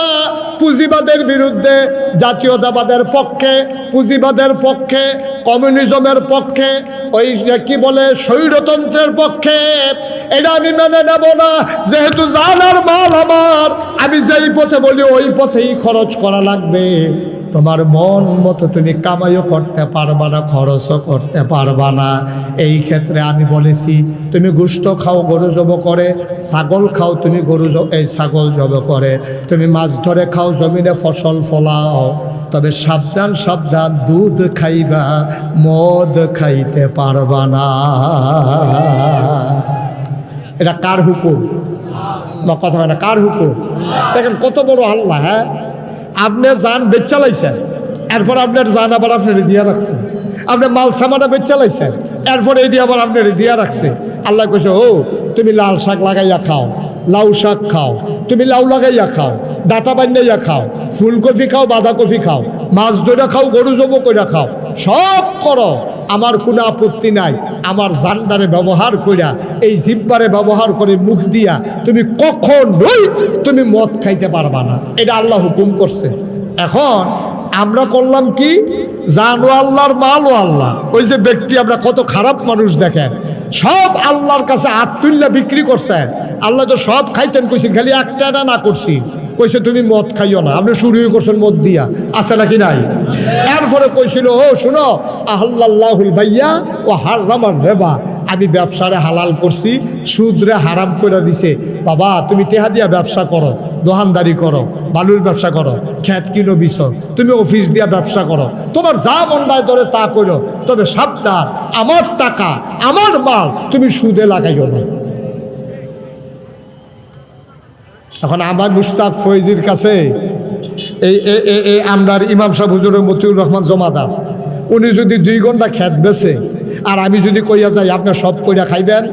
পুঁজিবাদের বিরুদ্ধে, জাতীয়তাবাদের পক্ষে, পুঁজিবাদের পক্ষে, কমিউনিজমের পক্ষে, ওই কি বলে স্বৈরতন্ত্রের পক্ষে। এটা আমি মেনে নেব না। যেহেতু জান আর মাল আমার, আমি যেই পথে বলি ওই পথেই খরচ করা লাগবে। তোমার মন মতো তুমি কামাইও করতে পারবা না, খরচও করতে পারবা না। এই ক্ষেত্রে আমি বলেছি, তুমি গোশত খাও গরু জব করে, ছাগল খাও তুমি ছাগল জব করে, তুমি মাছ ধরে খাও, জমিনে ফসল ফলাও। তবে সাবধান সাবধান, দুধ খাইবা, মদ খাইতে পারবা না। এটা কার হুকুম? কথা হয় না, কার হুকুম? দেখেন কত বড় আল্লাহ। হ্যাঁ, আপনি জান বেচা লাইছেন, এরপর আপনার জান আবার আপনার দিয়া রাখছেন। আপনি মাল সামানা বেচা লাইছেন, এরপর এটি আবার আপনার দিয়া রাখছে। আল্লাহ কইছে, ও তুমি লাল শাক লাগাইয়া খাও, লাউ শাক খাও, তুমি লাউ লাগাইয়া খাও, ডাটা বান্ধাইয়া খাও, ফুলকপি খাও, বাঁধাকপি খাও, মাছ ধরে খাও, গরু জব করে খাও, সব করো, আমার কোনো আপত্তি নাই। আমার জান্ডারে ব্যবহার কইরা, এই জিব্বারে ব্যবহার করে মুখ দিয়া তুমি কখনোই তুমি মদ খাইতে পারবা না। এটা আল্লাহ হুকুম করছে। এখন আমরা করলাম কি? জানও আল্লাহর, মালও আল্লাহ। ওই যে ব্যক্তি, আমরা কত খারাপ মানুষ দেখেন, সব আল্লাহর কাছে হাত তুললে বিক্রি করছেন। আল্লাহ তো সব খাইতেন কইছেন, খালি একটা না করছি, কইছে তুমি মদ খাইও না। আপনি শুরুই করছেন মদ দিয়া, আছে নাকি নাই? এরপরে কইছিল ও শুনো, আল্লাহুল বাইয়া ও হারামার রেবা, আমি ব্যবসারে হালাল করছি, সুদরে হারাম করে দিছে। বাবা তুমি টেহা দিয়া ব্যবসা করো, দোকানদারি করো, বালুর ব্যবসা করো, খেত কিনো বিছ, তুমি অফিস দিয়া ব্যবসা করো, তোমার যা মন চায় ধরে তা করো, তবে সাবধান, আমার টাকা আমার মাল তুমি সুদে লাগাইও না। এখন আমার মুশতাক ফৈজির কাছে এই আমরার ইমাম সাহেব হুজুর মতিউর রহমান জমাদার, উনি যদি 2 ঘন্টা খেত বেছে আর আমি যদি কইয়া যাই আপনার সব কইরা খাইবেন,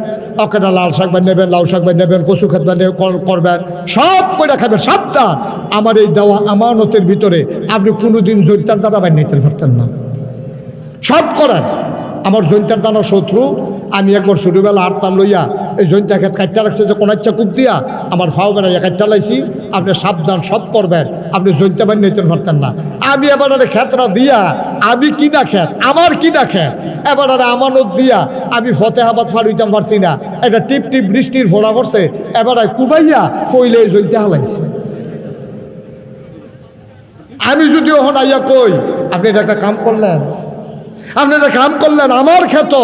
ওকেটা লাল শাক বান নেবেন, লাউ শাক বান নেবেন, কচু খেত বান করবেন, সব কইরা খাইবেন, সাবধান, আমার এই দেওয়া আমানতের ভিতরে আপনি কোনোদিন জৈতার দ্বারা বান নিতে পারতেন না। সব করেন, আমার জৈন্তার দানা শত্রু। আমি একবার ছোটোবেলা আটতাম লইয়া এই জৈন্তা খেত কাটটা রাখছে, যে কোনো ইচ্ছা কূপ দিয়া আমার ফাও বেড়াইয়া কাটটা লাইছি। আপনি সাবধান, সব করবেন, আপনি জৈন্তা বান নিতে পারতেন না। আমি এবার খেতরা দিয়া, আমি কিনা খেত, আমার কিনা খেত, এবার আমানত দিয়া আমি ফতেহাবাদ ফাড়ুইতাম পারছি না। একটা টিপ টিপ বৃষ্টির ফোড়া পড়ছে, এবার কুবাইয়া ফইলে জৈন্তা হালাইছে। আমি যদি ওখানে আইয়া কই আপনি এটা একটা কাম করলেন, আপনি একটা কাম করলেন আমার ক্ষেত,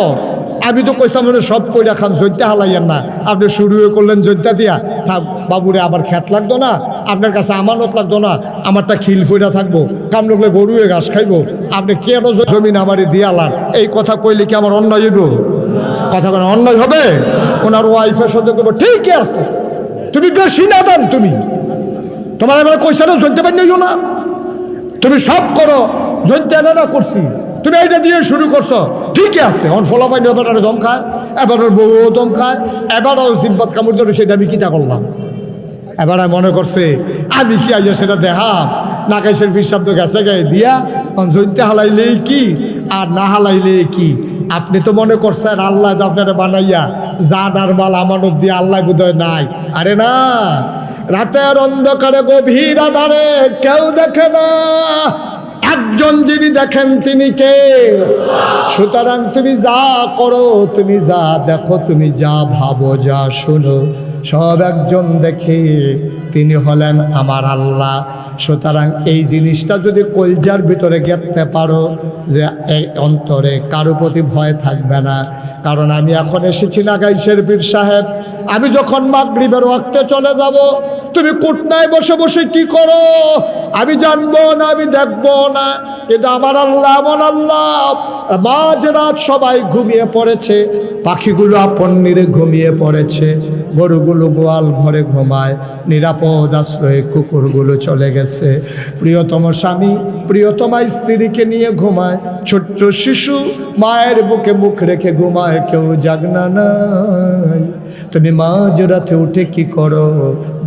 আমি তো কইতাম সব কইরা খান, জৈত্যা হালাইয়েন না। আপনি শুরু করলেন জৈত্যা দিয়া, থাক বাবুরে আমার ক্ষেত লাগতো না, আপনার কাছে আমানত লাগতো না, আমারটা খিল ফইরা থাকবো, কাম লাগলে গরুয়ে ঘাস খাইবো, আপনি কেন জমিন আমারে দিয়ালার, এই কথা কইলে কি আমার অন্যায় হইব? কথা কেন অন্যায় হবে? ওনার ওয়াইফের সাথে করবো, ঠিকই আছে, তুমি বেশি না দেন, তুমি তোমার এবার কইসা না জৈত্যা পাই নিও না, তুমি সব করো, জৈত্যা না করছি, তুমি এইটা দিয়ে শুরু করছো, ঠিকই আছে। অন ফলাফাই এবার দম খায়, এবার ওর বউ দম খায়, এবারও সিম্পাত কামড় ধরে, সেটা আমি কিতা করলাম। এবার মনে করছে আমি কি আইয়া সেটা দেখাম, নাকাইশের ফির শব্দ গেছে গায়ে দিয়া, জৈত্যা হালাইলে কি আর না হালাইলে কি। আপনি তো মনে করছেন আল্লাহ আপনারা বানাইয়া জানার মাল আমানত দিয়ে আল্লাহ বোধহয় নাই। আরে না, রাতের অন্ধকারে গভীর আধারে কেউ দেখে না, একজন যিনি দেখেন তিনি কে? সুতরাং তুমি যা করো, তুমি যা দেখো, তুমি যা ভাবো, যা শোনো, সব একজন দেখে, তিনি হলেন আমার আল্লাহ। সুতরাং এই জিনিসটা যদি কলজার ভিতরে গেঁথতে পারো, যে এই অন্তরে কারো প্রতি ভয় থাকবে না। কারণ আমি এখন এসেছি নাগাইশের পীর সাহেব, আমি যখন মাগরিবের ওয়াক্তে চলে যাব, তুমি কুটনায় বসে বসে কি করো আমি জানবো না, আমি দেখবো না, কিন্তু আমার আল্লাহ এমন আল্লাহ, মাঝরাত সবাই ঘুমিয়ে পড়েছে, পাখিগুলো আপন নিরে ঘুমিয়ে পড়েছে, গরুগুলো গোয়াল ঘরে ঘুমায়, নিরাপদ আশ্রয়ে কুকুরগুলো চলে গেছে, প্রিয়তম স্বামী প্রিয়তমা স্ত্রীকে নিয়ে ঘুমায়, ছোট্ট শিশু মায়ের বুকে মুখ রেখে ঘুমায়, কেউ জাগনা নাই। তুমি মাঝরাতে উঠে কি করো?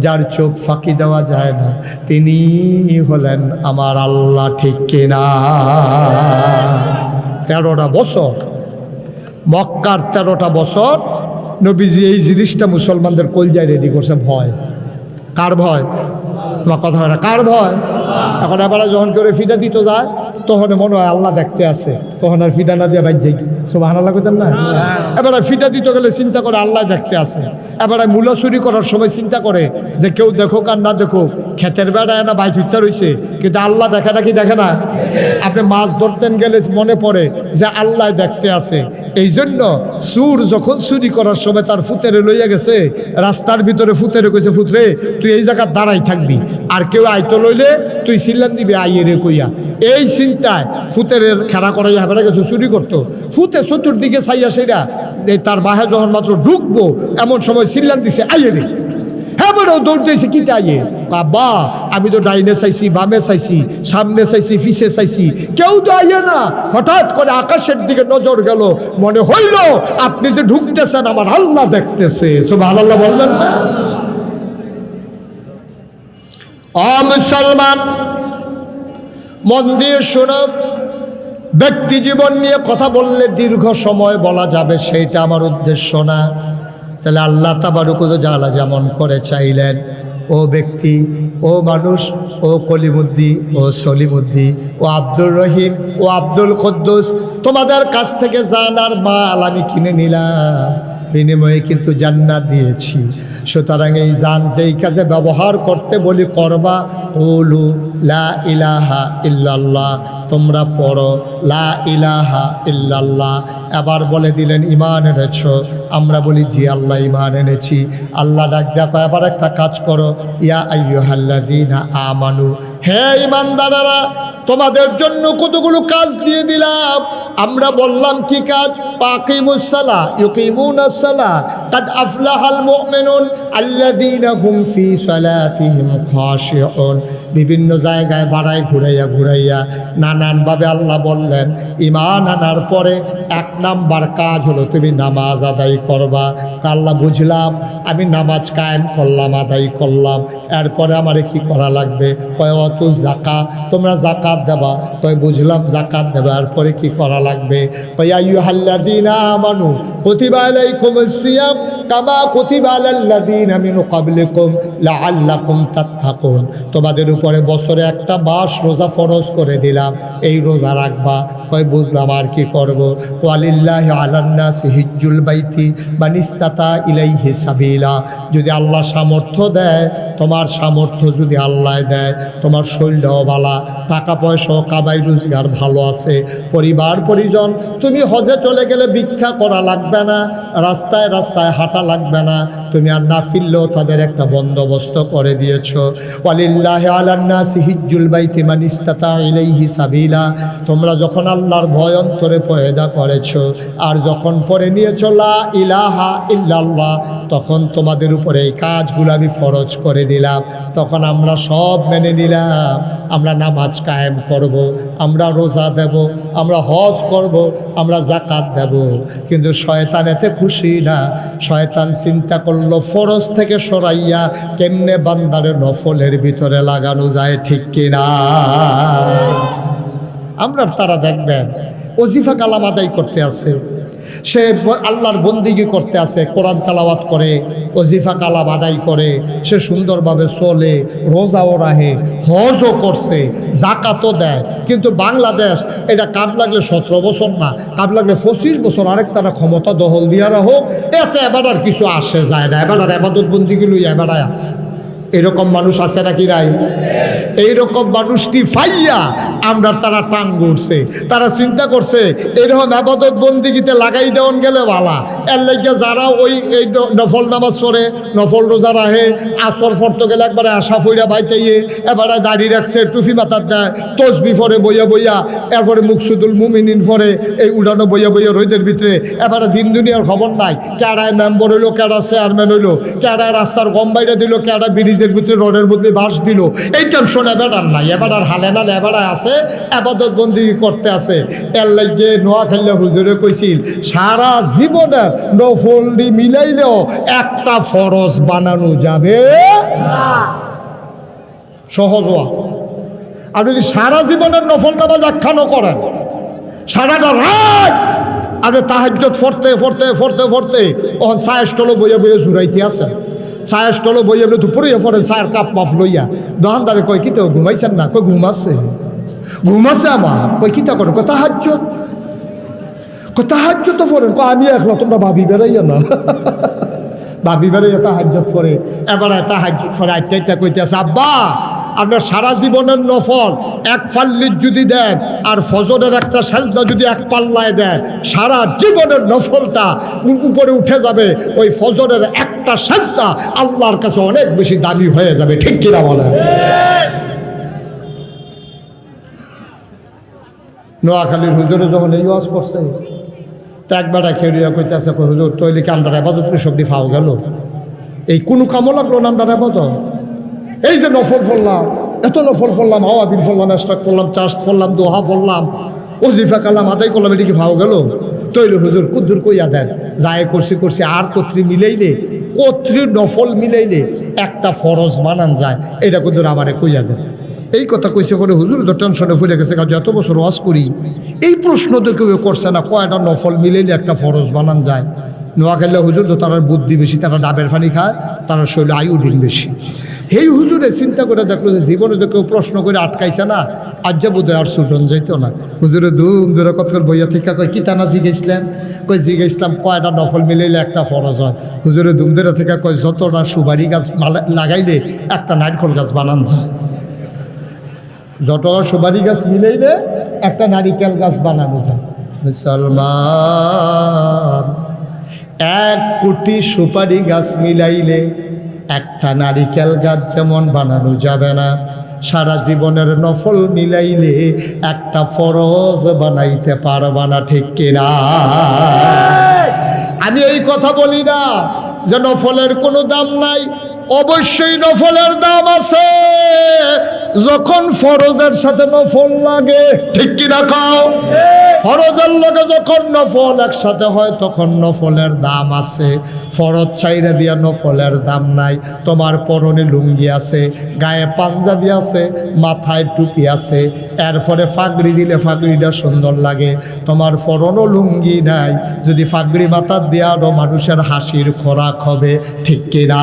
যার চোখ ফাঁকি দেওয়া যায় না, তিনি হলেন আমার আল্লাহ, ঠিক কিনা? 13টা বছর মক্কার, 13টা বছর নবীজি এই জিনিসটা মুসলমানদের কলজায় রেডি করছে। ভয় কার? ভয়? তোমার কথা হয় না, কার ভয়? এখন এবার যখন করে ফিটা দিতে যায়, তখন মনে হয় আল্লাহ দেখতে আছে, তখন আর ফিটা না দিয়ে বাইর যাই, সুবহানাল্লাহ কইতেন না? এবার ফিটা দিতে গেলে চিন্তা করে আল্লাহ দেখতে আছে। এবার মূলা চুরি করার সময় চিন্তা করে যে কেউ দেখুক আর না দেখুক, ক্ষেতের বেড়ায় না বাইক হত্যা রয়েছে, কিন্তু আল্লাহ দেখে না, কি দেখে না? আপনি মাছ ধরতেন গেলে মনে পড়ে যে আল্লাহ দেখতে আছে। এই জন্য চুর যখন চুরি করার সময় তার ফুতেরে লইয়া গেছে, রাস্তার ভিতরে ফুতেরে কইছে, ফুতরে তুই এই জায়গায় দাঁড়াই থাকবি, আর কেউ আইতো লইলে তুই সিল্লান দিবি আইয়ে রে কইয়া। এই চিন্তায় ফুতের খেলা করাইয়া হেবেড়া গেছে চুরি করতো। ফুতে চতুর্দিকে চাইয়া সেরা তার বাহে যখন মাত্র ঢুকবো, এমন সময় সিল্লান দিছে আইয়ে রে। হ্যাঁ বড় দৌড় দিয়েছে, কি তাইয়ে? বাবা আমি তো ডাইনে চাইছি, বামে চাইছি, সামনে চাইছি, পিছে চাইছি, কেউ তো আইয়ে না। হঠাৎ করে আকাশের দিকে নজর গেল, মনে হইল আপনি যে ঢুকতেছেন আমার আল্লাহ দেখতেছে। সুবহানাল্লাহ বলবেন না? মুসলমান মন দিয়ে শোনো, ব্যক্তি জীবন নিয়ে কথা বললে দীর্ঘ সময় বলা যাবে, সেইটা আমার উদ্দেশ্য না। তাহলে আল্লাহ তাবারক ওয়া তাআলা যেমন করে চাইলেন ও ব্যক্তি, ও মানুষ, ও কলিমুদ্দি, ও সলিমুদ্দি, ও আব্দুর রহিম, ও আব্দুল কুদ্দুস, তোমাদের কাছ থেকে জান আর মাল আমি কিনে নিলাম, বিনিময়ে কিন্তু জান্নাত দিয়েছি। সুতরাং এই জান যেই কাজে ব্যবহার করতে বলি করবা, কুলু লা ইলাহা ইল্লাল্লাহ, তোমরা পড়ো লা ইলাহা ইল্লাল্লাহ। এবার বলে দিলেন ঈমান এনেছ? আমরা বলি জি আল্লাহ ঈমান এনেছি। আল্লাহ ডাক দেখো এবার একটা কাজ করো, ইয়া আইয়ুহাল্লাযীনা আমানু, হে ঈমানদারেরা, তোমাদের জন্য কতগুলো কাজ দিয়ে দিলাম। আমরা বললাম কি কাজ? আকিমুস সালাহ ইউকিমুনাস সালাহ কাদ আফলাহাল মুমিনুন আল্লাযীনা হুম ফি সালাতিহিম খাশিউন। বিভিন্ন জায়গায় বাড়াই ঘুরাইয়া নানানভাবে আল্লাহ বললেন ঈমান আনার পরে 1 নাম্বার কাজ হলো তুমি নামাজ আদায় করবা। আল্লাহ বুঝলাম, আমি নামাজ কায়েম করলাম, আদায় করলাম, এরপরে আমারে কি করা লাগবে? কয় অত জাকা, তোমরা জাকাত দেবা। কয় বুঝলাম জাকাত দেবা, এরপরে কি করা লাগবে? কয় আইয়ুহাল্লাযীনা আমানু কুতিবা আলাইকুমুস সিয়াম কামা কুতিবা আলাল্লাযীনা মিন ক্বাবলিকুম লাআল্লাকুম তাত্তাকুন। তোমাদের উপরে বছরে 1টা মাস রোজা ফরজ করে দিলাম, এই রোজা রাখবা। কয় বুঝলাম, আর কি করব? ওয়ালিল্লাহি আলান্নাসি হিজ্জুল বাইতি মান ইসতাতা ইলাইহি সাবিলা। যদি আল্লাহ সামর্থ্য দেয়, তোমার সামর্থ্য যদি আল্লাহ দেয়, তোমার শরীরটাও ভালো, টাকা পয়সাও কামাই রোজগার ভালো আছে, পরিবার পরিজন, তুমি হজে চলে গেলে ভিক্ষা করা লাগবে না, রাস্তায় রাস্তায় হাঁটা লাগবে না, তুমি আর না ফিরলেও তাদের একটা বন্দোবস্ত করে দিয়েছ। ওয়ালিল্লাহি আলান্নাসি হিজ্জুল বাইতি মান ইসতাতা ইলাইহি সাবিলা। তোমরা যখন আল্লাহর ভয় অন্তরে পয়দা করেছ আর যখন পড়ে নিয়েছ লা ইলাহা ইল্লাল্লাহ, তখন তোমাদের উপরে এই কাজগুলো আমি ফরজ করে দিলাম। তখন আমরা সব মেনে নিলাম, আমরা নামাজ কায়েম করব, আমরা রোজা দেব, আমরা হজ করব, আমরা যাকাত দেব। কিন্তু শয়তান এতে খুশি না। শয়তান চিন্তা করলো ফরজ থেকে সরাইয়া কেমনে বান্দারে নফলের ভিতরে লাগানো যায়, ঠিক কিনা? আমরা তারা দেখবেন ওজিফা কালাম আদায় করতে আছে, সে আল্লাহর বন্দিগি করতে আছে, কোরআন তেলাওয়াত করে, ওজিফা কালাম আদায় করে, সে সুন্দরভাবে চলে, রোজাও রাহে, হজও করছে, জাকাতও দেয়। কিন্তু বাংলাদেশ এটা কাজ লাগলে 17 বছর না, কাজ লাগলে 25 বছর আরেক তারা ক্ষমতা দখল দিয়া হোক, এতে এবার আর কিছু আসে যায় না, এবার আর আবাদত বন্দিগি লইয়া এবারাই আছে। এরকম মানুষ আছে নাকি নাই? এইরকম মানুষটি ফাইয়া আমরা তারা টাং উঠছে, তারা চিন্তা করছে এরকম আবাদত বন্দিগিতে লাগাই দেওয়ান গেলে ভালা। এর লাগে যারা ওই এই নফল নামাজ পড়ে, নফল রোজা রাহে, আসর ফরতে গেলে একবারে আশা ফইরা বাইতেইয়ে, এবারে দাড়ি রাখছে, টুপি মাথার দেয়, তসবি ফরে বইয়া, এরপরে মুকসুদুল মুমিনিন ফরে, এই উড়ানো বইয়া রোদের ভিতরে, এবারে দিন দুনিয়ার খবর নাই, কেডায় মেম্বার হইলো, কেডা চেয়ারম্যান হইলো, কেডায় রাস্তার গম বাইরে দিল, কেডা ব্রিজের ভিতরে রডের বদলে বাঁশ দিল, এই টেনশন এবার আর নাই। এবার আর হালে না লেবারায় আছে, আবাদত বন্দি করতে আছে। এর লাগে নোয়াখালী হুজুরে কইছিল সারা জীবনের নফলডি মিলাইলেও একটা ফরজ বানানো যাবে না। সহজও আছে। আর যদি সারা জীবনের নফল নামাজ একখানো করেন, সারাটা রাত আগে তাহাজ্জুদ ফরতে ওখান ছায়া স্টলে বইয়া জুড়াইতে আছেন, ছায়া স্টলে বইয়া দুপুরে পরে ছায়ের কাপ মাফ লইয়া দোকানদারে কয় কি তো ঘুমাইছেন না? কই ঘুমাচ্ছে আমার। কই কিতা করো? তাহাজ্জুদ তো পড়েন। আমি একলা, তোমরা ভাবি বেড়াইয়া না, ভাবি বেড়াইয়া তাহাজ্জুদ পড়ে। এবার তাহাজ্জুদ পড়ে আইটা কইতে আছে আব্বা আপনার সারা জীবনের নফল 1 ফাল্লির যদি দেন আর ফজরের একটা সেজদা যদি 1 পাল্লায় দেন, সারা জীবনের নফলটা উপরে উঠে যাবে। ওই ফজরের একটা সেজদা আল্লাহর কাছে অনেক বেশি দামি হয়ে যাবে, ঠিক কিনা বলেন? নোয়াখালীর হুজুরে যখন এই ওয়াজ করছে, তো একবারটা খেয়ে কইতেছে হুজুর তৈলি কি আমরা আবাদত সবটি ফাও গেল, এই কোনো কামও লাগলো না আমরা আবাদত। এই যে নফল ফললাম, এত নফল ফললাম, হাওয়াবিন ফললাম, এস্টাক ফললাম, চাষ ফললাম, দোহা ফললাম, ওজিফা কালাম আদায় করলাম, এটা কি ফাও গেল? তৈল হুজুর কুদ্দুর কইয়া দেন, যায় করছি আর কত্রী মিলাইলে, নফল মিলাইলে একটা ফরজ বানান যায়, এটা কুদ্দুর আমারে কইয়া দেন। এই কথা কইছে করে হুজুর তো টেনশনে ভুলে গেছে, কারণ যত বছর ওয়াজ করি এই প্রশ্ন তো কেউ করছে না, কয়টা নফল মিলাইলে একটা ফরজ বানান যায়। নোয়াখালী হুজুর তো তার বুদ্ধি বেশি, তারা ডাবের পানি খায়, তারা শরীরে আয়োডিন বেশি। এই হুজুরে চিন্তা করে দেখলো যে জীবনে তো কেউ প্রশ্ন করে আটকাইছে না, আজ যে বোধ হয় আর ছুটন যাইতো না। হুজুরে ধুম ধরে কতক্ষণ বইয়া থেকে কয় কি তানা জিগেছিলেন? কই জিগেছিলাম কয়টা নফল মিলাইলে একটা ফরজ হয়। হুজুরে ধুম ধরে থেকে কয় যতটা সুপারি গাছ লাগাইলে একটা নারকেল গাছ বানান যায়, যতটা সুপারি গাছ মিলাইলে একটা নারিকেল গাছ বানানো যায়। মুসলমান 1 কোটি সুপারি গাছ মিলাইলে একটা নারিকেল গাছ যেমন বানানো যাবে না, সারা জীবনের নফল মিলাইলে একটা ফরজ বানাইতে পারবা না, ঠিক কিনা? আমি এই কথা বলি না যে নফলের কোনো দাম নাই, অবশ্যই নফলের দাম আছে, যখন ফরজের সাথে নফল লাগে, ঠিক কিনা খাও? ফরজের লগে যখন নফল একসাথে হয় তখন নফলের দাম আছে। ফরজ ছাইরা দিয়া নফলের দাম নাই। তোমার পরনে লুঙ্গি আছে, গায়ে পাঞ্জাবি আছে, মাথায় টুপি আছে, এরপরে ফাগড়ি দিলে ফাগড়িটা সুন্দর লাগে। তোমার পরনও লুঙ্গি নাই, যদি ফাগড়ি মাথার দেওয়া মানুষের হাসির খোরাক হবে, ঠিক কিনা?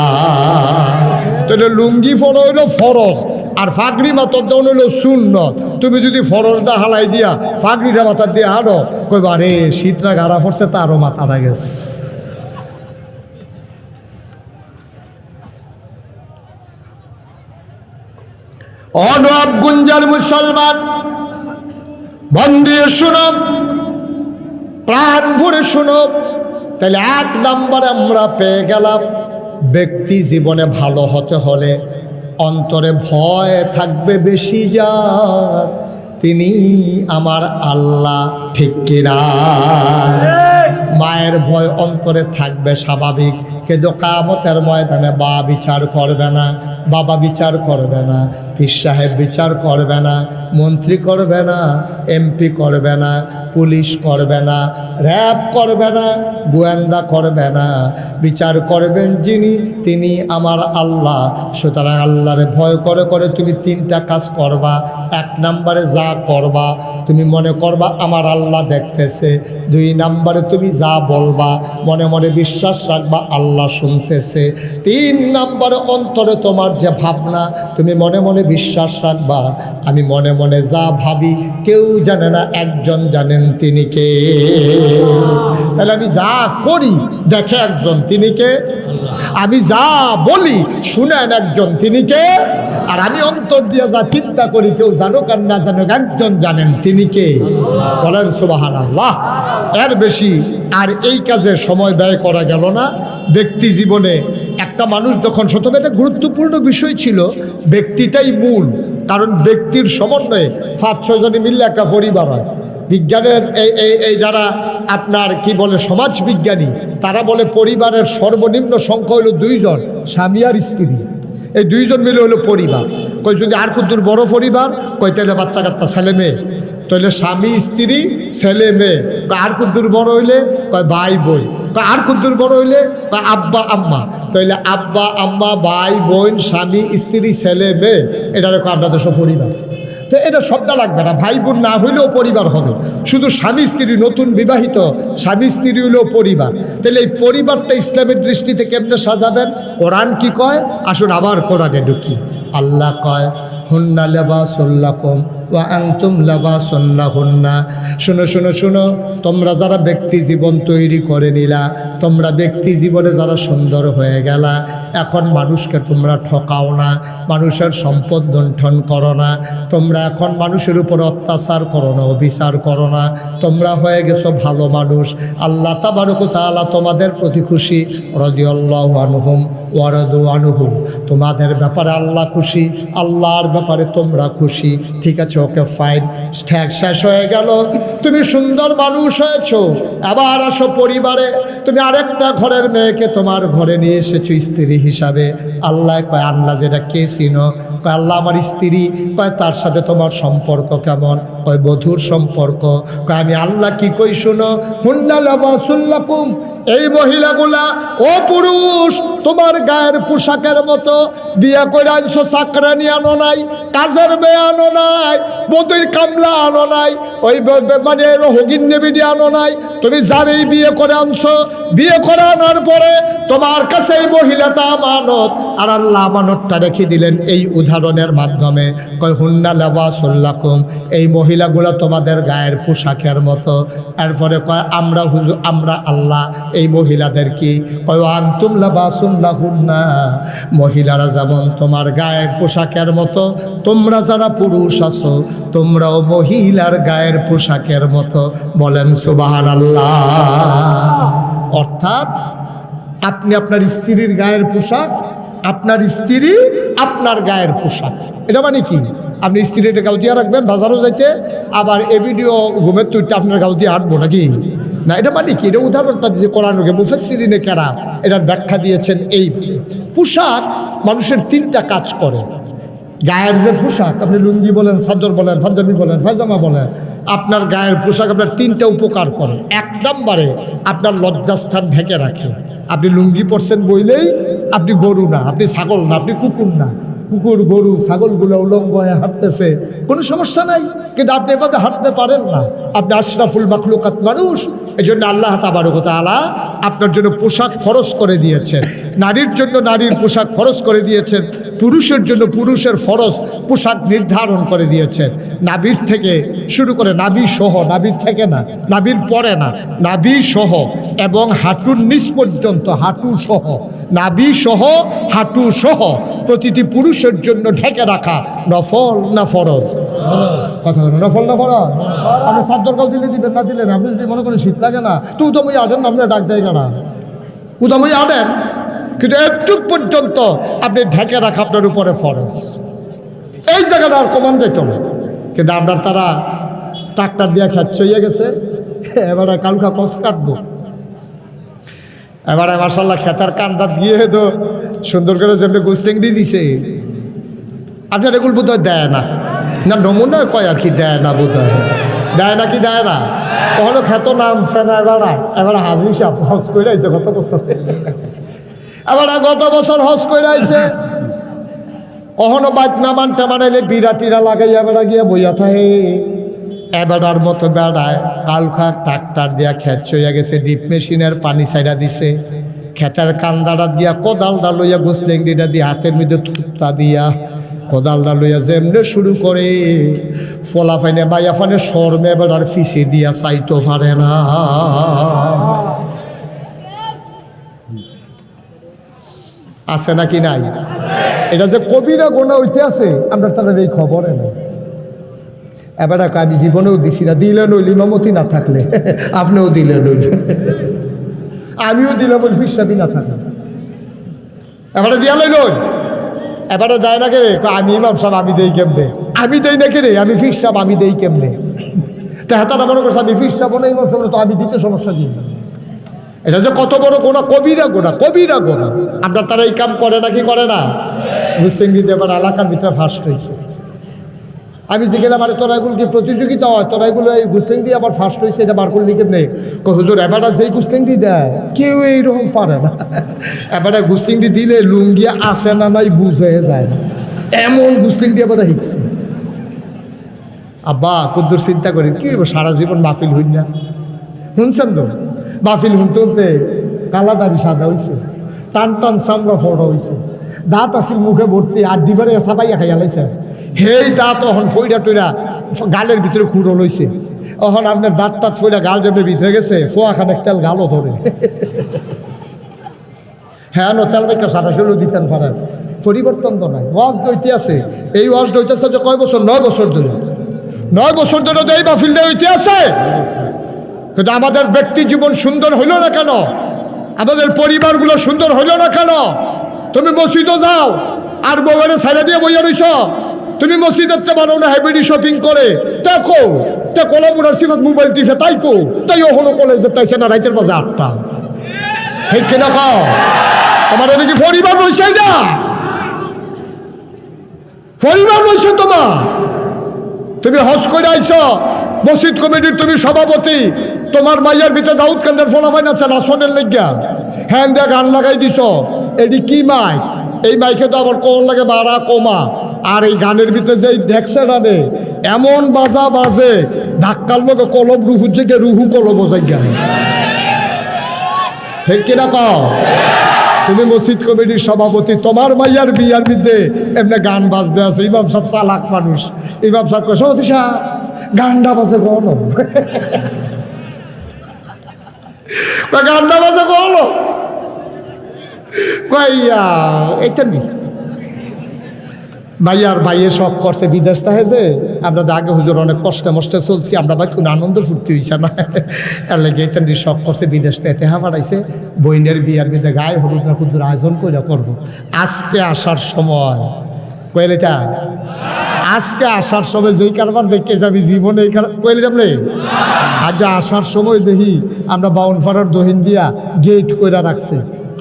তাহলে লুঙ্গি পরা হইল ফরজ, আর ফাগড়ি মাথার দেওয়া হইল সুন্নত। তুমি যদি ফরজটা হালাই দিয়া ফাগড়িটা মাথার দিয়ে হাঁটো, কইবা রে শীতটা গাড়া পড়ছে, তারও মাথাটা গেছে। অনব গুঞ্জার মুসলমান, মন দিয়ে শুনো, প্রাণ ভরে শুনো। তাহলে 1 নম্বরে আমরা পেয়ে গেলাম, ব্যক্তি জীবনে ভালো হতে হলে অন্তরে ভয় থাকবে বেশি, যার তিনি আমার আল্লাহ, ঠিক কিনা? মায়ের ভয় অন্তরে থাকবে স্বাভাবিক, কিন্তু কিয়ামতের ময়দানে বাবা বিচার করবে না, বাবা বিচার করবে না, পীর সাহেব বিচার করবে না, মন্ত্রী করবে না, এমপি করবে না, পুলিশ করবে না, র্যাব করবে না, গোয়েন্দা করবে না, বিচার করবেন যিনি, তিনি আমার আল্লাহ। সুতরাং আল্লাহরে ভয় করে করে তুমি 3টা কাজ করবা। 1 নম্বরে যা করবা তুমি মনে করবা আমার আল্লাহ দেখতেছে। 2 নম্বরে তুমি যা বলবা মনে মনে বিশ্বাস রাখবা আল্লাহ শুনতেছে। 3 নম্বরে অন্তরে তোমার যে ভাবনা, তুমি মনে মনে বিশ্বাস রাখবা আমি মনে মনে যা ভাবি কেউ জানে না, একজন জানেন, তিনি কে? তাহলে আমি যা করি দেখে একজন, তিনি কে? আমি যা বলি শুনেন একজন, তিনি কে? আর আমি অন্তর দিয়ে যা চিন্তা করি কেউ জানুক আর না জানুক, একজন জানেন, তিনি কে? বলেন সুবহানাল্লাহ। এর বেশি আর এই কাজে সময় ব্যয় করা গেল না। ব্যক্তি জীবনে একটা মানুষ যখন, শতভাগ একটা গুরুত্বপূর্ণ বিষয় ছিল, ব্যক্তিটাই মূল। কারণ ব্যক্তির সমন্বয়ে 5-6 জনে মিললে একটা পরিবার হয়। বিজ্ঞানের এই যারা আপনার কি বলে সমাজ বিজ্ঞানী, তারা বলে পরিবারের সর্বনিম্ন সংখ্যা হলো 2 জন, স্বামী আর স্ত্রী। এই 2 জন মিলে হলো পরিবার। কই যদি আর কতদূর বড় পরিবার, কই তাহলে বাচ্চা কাচ্চা ছেলে মেয়ে, তাহলে স্বামী স্ত্রী ছেলে মেয়ে। আর কতদূর বড় হইলে কয় ভাই বোন, আর কতদূর বড় হইলে কয় আব্বা আম্মা। তাহলে আব্বা আম্মা ভাই বোন স্বামী স্ত্রী ছেলে মেয়ে, এটা রেখো আপনাদের সব পরিবার। তো এটা শব্দ লাগবে না, ভাই বোন না হইলেও পরিবার হবে, শুধু স্বামী স্ত্রী, নতুন বিবাহিত স্বামী স্ত্রী হইলেও পরিবার। তাহলে এই পরিবারটা ইসলামের দৃষ্টিতে কেমনে সাজাবেন? কোরআন কি কয়? আসুন আবার কোরআনে ঢুকি। আল্লাহ কয় হুন্না লিবাসুল লাকুম ওয়া আনতুম লিবাসুন লাহুন্না। শুনো শুনো শুনো, তোমরা যারা ব্যক্তি জীবন তৈরি করে নিলা, তোমরা ব্যক্তি জীবনে যারা সুন্দর হয়ে গেলা, এখন মানুষকে তোমরা ঠকাও না, মানুষের সম্পদ লুণ্ঠন করো না, তোমরা এখন মানুষের উপর অত্যাচার করো না, অবিচার করো না, তোমরা হয়ে গেছো ভালো মানুষ। আল্লাহ তাবারক ওয়া তাআলা তোমাদের প্রতি খুশি। রাদিয়াল্লাহু আনহুম ওয়া রাদু আনহু। তোমাদের ব্যাপারে আল্লাহ খুশি, আল্লাহর ব্যাপারে তোমরা খুশি। ঠিক আছে, ওকে ফাইন, ঠ্যাক শেষ হয়ে গেল। তুমি সুন্দর মানুষ হয়েছো, আবার আসো পরিবারে। তুমি আরেকটা ঘরের মেয়েকে তোমার ঘরে নিয়ে এসেছো স্ত্রী হিসাবে। আল্লাহ কয় আল্লাহ যেটা কে চিনো? কয় আল্লাহ আমার স্ত্রী। কয় তার সাথে তোমার সম্পর্ক কেমন? কয় বধূর সম্পর্ক। কয় আমি আল্লাহ কি কই শুনো, হুন্না লিবাসুল লাকুম, এই মহিলাগুলা, ও পুরুষ, তোমার গায়ের পোশাকের মতো বিয়ে করে আনছো, চাকরানি আনো নাই, কাজের মেয়ে আনো নাই, বদুই কামলা আনো নাই, ওই মানে রোহিঙ্গিন নেবিডি আনো নাই, তুমি যারেই বিয়ে করে আনছো, বিয়ে করে আনার পরে তোমার কাছে এই মহিলাটা আমানত, আর আল্লাহ আমানতটা রেখে দিলেন এই উদাহরণের মাধ্যমে। কয় হুন্না লিবাসুল লাকুম, এই মহিলাগুলো তোমাদের গায়ের পোশাকের মতো। এরপরে কয় আমরা হুজুর, আমরা আল্লাহ এই মহিলাদের কি? কয় আনতুম লিবাসুন লাহুন্না, মহিলারা যেমন তোমার গায়ের পোশাকের মতো, তোমরা যারা পুরুষ আছো তোমরাও মহিলার গায়ের পোশাকের মতো। বলেন সুবহানাল্লাহ। অর্থাৎ আপনি আপনার স্ত্রীর গায়ের পোশাক, আপনার স্ত্রী আপনার গায়ের পোশাক। এটা মানে কি? আপনি স্ত্রীটা গাউ দিয়ে রাখবেন বাজারও যাইতে, আবার এ ভিডিও ঘুমের তুইটা আপনার গাউ দিয়ে হাঁটবো নাকি? না, এটা মানে কি? এটা উদাহরণটা দিয়েছে কোরআনকে মুফাসসিরিনে কেরাম এটার ব্যাখ্যা দিয়েছেন। এই পোশাক মানুষের তিনটা কাজ করে। গায়ের যে পোশাক, আপনি লুঙ্গি বলেন, চাদর বলেন, পাঞ্জাবি বলেন, পায়জামা বলেন, আপনার গায়ের পোশাক আপনার তিনটা উপকার করে। এক নম্বরে আপনার লজ্জাস্থান ঢেকে রাখে। আপনি লুঙ্গি পরছেন বইলেই আপনি গরু না, আপনি ছাগল না, আপনি কুকুর না। কুকুর গরু ছাগলগুলো উলঙ্গ হয়ে হাঁটতেছে, কোনো সমস্যা নাই, কিন্তু আপনি এভাবে হাঁটতে পারেন না। আপনি আশরাফুল মাখলুকাত মানুষ, এই জন্য আল্লাহ তাবারক ওয়া তাআলা আপনার জন্য পোশাক ফরজ করে দিয়েছেন। নারীর জন্য নারীর পোশাক ফরজ করে দিয়েছেন, পুরুষের জন্য পুরুষের ফরজ পোশাক নির্ধারণ করে দিয়েছেন। নাভির থেকে শুরু করে, নাভি সহ, নাভির থেকে না, নাভির পরে না, নাভি সহ এবং হাঁটুর নিচ পর্যন্ত, হাঁটু সহ, নাভি সহ, হাঁটু সহ প্রতিটি পুরুষের জন্য ঢেকে রাখা নফল না ফরজ? কথা বলো, নফল না ফরজ? আপনি চাদর গাও দিলে দিবেন, না দিলেন। আপনি যদি মনে করেন শীত লাগে না, তো উদমই আটেন না, আপনার ডাক দেয় না, উদমই আটেন, কিন্তু একটু পর্যন্ত আপনি ঢেকে রাখা আপনার উপরে ফরজ। এই জায়গাটা আর কমান যেত না, কিন্তু আপনার তারা ট্রাক্টর দিয়ে খেচ্ছ হয়ে গেছে, এবারে কালকা কষ কাটবো, এবারে মার্শাল্লাহ খেতার কান্দাত গিয়ে তো সুন্দর করে যেমনি গোস্তেংডি দিছে। আপনার এগুলো বোধ হয় দেয় না, না নমুনা কয় আর কি, দেয় না বোধ হয়, দেয় না কি দেয় না? কখনো খেত নামছে না। এবারে হাজির সাহেব হজ করে আইছে গত বছর, এবারে গত বছর হজ করে আইছে, অহনো বাইত নামান টেমানাইলে বিড়া টিরা লাগাইয়া বেড়া গিয়া বইয়া থাকে। এবেড়ার মতো বেড়ায় কালখা ট্রাক্টার দিয়া খেত চইয়া গেছে, ডিপ মেশিনের পানি ছাইড়া দিছে, খেতের কান্দাটা দিয়া কোদালটা লইয়া গোসলেংডিটা দিয়ে হাতের মধ্যে থুত্তা দিয়া কোদালটা লইয়া যেমনে শুরু করে ফলা ফাইনে বাইয়া ফানে শর্মে বেড়ার ফিসে দিয়া চাইতো পারে না। আছে নাকি নাই? এটা যে কবিরা গোনা হইতে আছে আমরা তাদের এই খবরে নেই। এবার আমি জীবনেও দিছি না, দিলেন ওই ইমামতি না থাকলে, আপনিও দিলেন ওই, আমিও দিলাম ওই ফিসাবি না থাকলে, এবারে দিয়া লইল, এবারে দেয় না কে রে? আমি ইমাম সাহেব আমি দেই কেমনে? আমি দেই না কে রে? আমি ফির সাহেব আমি দেই কেমনে? তা হাতারা মনে করছে আমি ফির সাহেব না ইমাম সাহেব, তো আমি দিতে সমস্যা দিই। এটা যে কত বড় গোনা, কবিরা গোনা, কবিরা গোনা। আমরা তারা এই কাম করে নাকি করে না? মুসলিম বিদ্যা এবার এলাকার ভিতরে ফার্স্ট হয়েছে। আমি জিজ্ঞেলাম, আরে তোরা এগুলো কি প্রতিযোগিতা হয়? তোরা এগুলো এই গুস্তেংটি আবার ফার্স্ট হয়েছে, এটা বার করলি কেমনে? হুজুর এবারটা যেই গুস্তেংটি দেয় কেউ এইরকম পারে না, এবারে গুস্তেংটি দিলে লুঙ্গিয়া আসে না নাই বুঝে যায় না, এমন গুস্তেংটি এবার শিখছে। আব্বা কদ্দুর চিন্তা করেন কি সারা জীবন মাহফিল হইন না, শুনছেন তো? মাহফিল শুনতে শুনতে কালাদারি সাদা হয়েছে, টান টান চামড়া ফোড়া হয়েছে, দাঁত আসিল মুখে ভর্তি, আর দিবারে সাবাইয়া খাইয়া লাইছে। হেই দাঁত অহন ফইরা টইরা গালের ভিতরে খুঁড়ো লইছে। অহন আপনার দাঁত টাত ফইরা গাল যেমনি ভিতরে গেছে, ফোয়া খানেক তেল গালও ধরে। হ্যাঁ নো তেল রেখা সারা ষোলো দিতেন পারেন, পরিবর্তন তো নাই। ওয়াজ দইতে আছে, এই ওয়াজ দইতেছে যে কয় বছর? 9 বছর ধরে, 9 বছর ধরে এই মাহফিলটা হইতে আছে। কিন্তু আমাদের ব্যক্তি জীবন সুন্দর হইল না কেন? আমাদের পরিবারগুলো সুন্দর হইল না কেন? তুমি মসজিদও যাও আর বউয়ের ছাইড়া দিয়ে বইয়া রইছ। তুমি মসজিদের চেয়ে বানো না হেভিডি শপিং করে দেখো, তে কলমুরার সিফাত মোবাইল টিপে তাই কো, তাই ওহনো কলেজে তাইছে না রাইতের বাজে 8টা। ঠিক কিনা কও? তোমার নাকি পরিবার রইছে না? পরিবার রইছে তোমার? তুমি হজ করে আইছ, মসজিদ কমিটির তুমি সভাপতি, তোমার মাইয়ার ভিতরে দাউদ কান্দের ফলাফাইন আছে নাচনের লেগা, হ্যাঁ দেখ গান লাগাই দিছ, এটি কি মাইক? এই মাইকে তো আবার কোন লাগে বাড়া কমা, আর এই গানের ভিতরে যে দেখছে না রে এমন বাজা বাজে ধাক্কার লোক কলব রুহু থেকে রুহু কলব জায়গা, ঠিক কিনা কও? তুমি মসজিদ কমিটির সভাপতি, তোমার মাইয়ার বিয়ার মধ্যে এমনি গান বাজতে আছে, ইমাম সব চালাক মানুষ, ইমাম সব সভাপতি সাহেব গানটা বাজে বলো, গানটা বাজে বলো কইয়া এইটা নি ভাইয়ার ভাইয়ে শখ করছে বিদেশ থাকে যে, আমরা তো আগে হুজুর অনেক কষ্টে মষ্টে চলছি, আমরা ভাই কোনো আনন্দ ফুর্তি হয়েছে না, এর লেগে এইটা শখ করছে বিদেশ থেকে টেহা পাঠাইছে, বইনের বিয়ার বিদে গায়ে হলুদ না কুদ্দুর আয়োজন করে করবো। আজকে আসার সময় কইলে তা আজকে আসার সময় যেই কারবার দেখে যাবি জীবনে এই কইলে যাব রে, আজ আসার সময় দেখি আমরা বাউনফাড়ার দহিন দিয়া গেট কইরা রাখছে,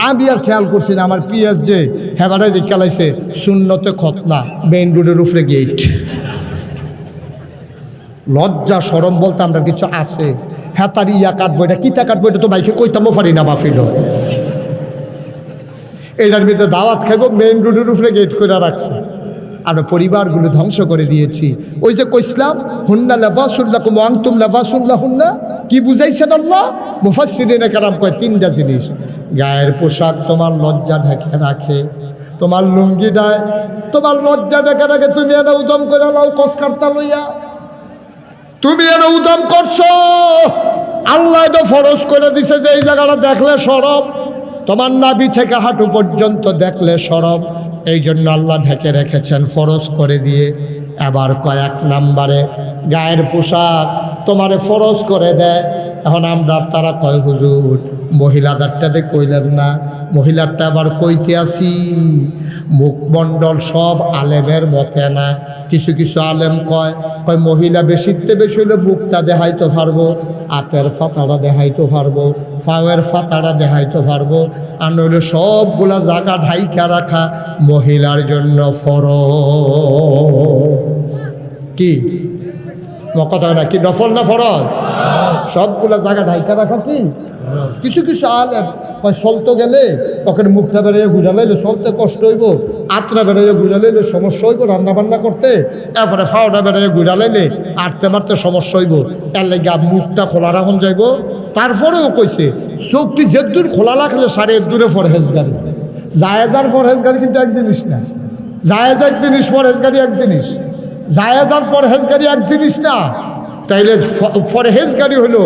আমি আর খেয়াল করছি না, আমার পিএস যে হেবাটাই দেখে খেলাইছে শূন্যতে খতনা মেইন রোডের উপরে গেট। লজ্জা সরম বলতে আমরা কিছু আছে, হ্যাঁ তার ইয়া কাটবো, এটা কিতা কাটবো, এটা তো বাইকে কইতামও পারি না বাফিল, এটার ভিতরে দাওয়াত খাইব মেইন রোডের উপরে গেট করে রাখছে, আমরা পরিবারগুলো ধ্বংস করে দিয়েছি। ওই যে কইসলাম হুন্না লাবাসুল্লাকুম ওয়া আনতুম লাবাসুন লাহুন্না, কি বুঝাইছেন আল্লাহ? মুফাসসিরিনে কেরাম কয় তিনটা জিনিস, গায়ের পোশাক তোমার লজ্জা ঢেকে রাখে, তোমার লুঙ্গিটায় তোমার লজ্জা ঢেকে রাখে, তুমি এনে উদম করে লাও কসকারতা লইয়া, তুমি এনে উদম করছো, আল্লাহ তো ফরজ করে দিছে যে এই জায়গাটা দেখলে শরম, তোমার নাভি থেকে হাঁটু পর্যন্ত দেখলে শরম, এই জন্য আল্লাহ ঢেকে রেখেছেন ফরজ করে দিয়ে। এবার কয়েক নাম্বারে গায়ের পোশাক তোমারে ফরজ করে দেয়, এখন আমরা তারা কয় হুজুর মহিলাদারটাতে কইলেন না, মহিলারটা আবার কইতে আসি, মুখমণ্ডল সব আলেমের মতে না, কিছু কিছু আলেম কয় মহিলা বেশিতে বেশি হলে মুখটা দেখাইতে পারবো, হাতের ফাতাটা দেখাইতে পারবো, পায়ের ফাতাটা দেখাইতে পারবো, আর নইলে সবগুলা জায়গা ঢাইকা রাখা মহিলার জন্য ফরজ। কি কথা না কি নফল না ফরজ? সবগুলা জায়গা ঢাইকা রাখা কি? কিছু কিছু আলেম চলতে গেলে তখন মুখটা বেড়াইয়া ঘুরা লাইলে চলতে কষ্ট হইব, আত্রা বেড়াইয়া ঘুরা লাইলে সমস্যা হইব, রান্না বান্না করতে তারপরে ফাওটা বেড়াইয়া ঘুরা লাইলে আটতে মারতে সমস্যা হইব, এর লাগে মুখটা খোলা রাখুন যাইব। তারপরেও কইছে চোখটি যে দূর খোলা রাখলে সাড়ে দূরে ফরহেজগারি, জায়েজার ফরহেজগারি কিন্তু এক জিনিস না, জায়েজ এক জিনিস, ফরহেজগারি এক জিনিস, জায়েজার পরহেজগারি এক জিনিস না। তাইলে পরহেজগারি হলো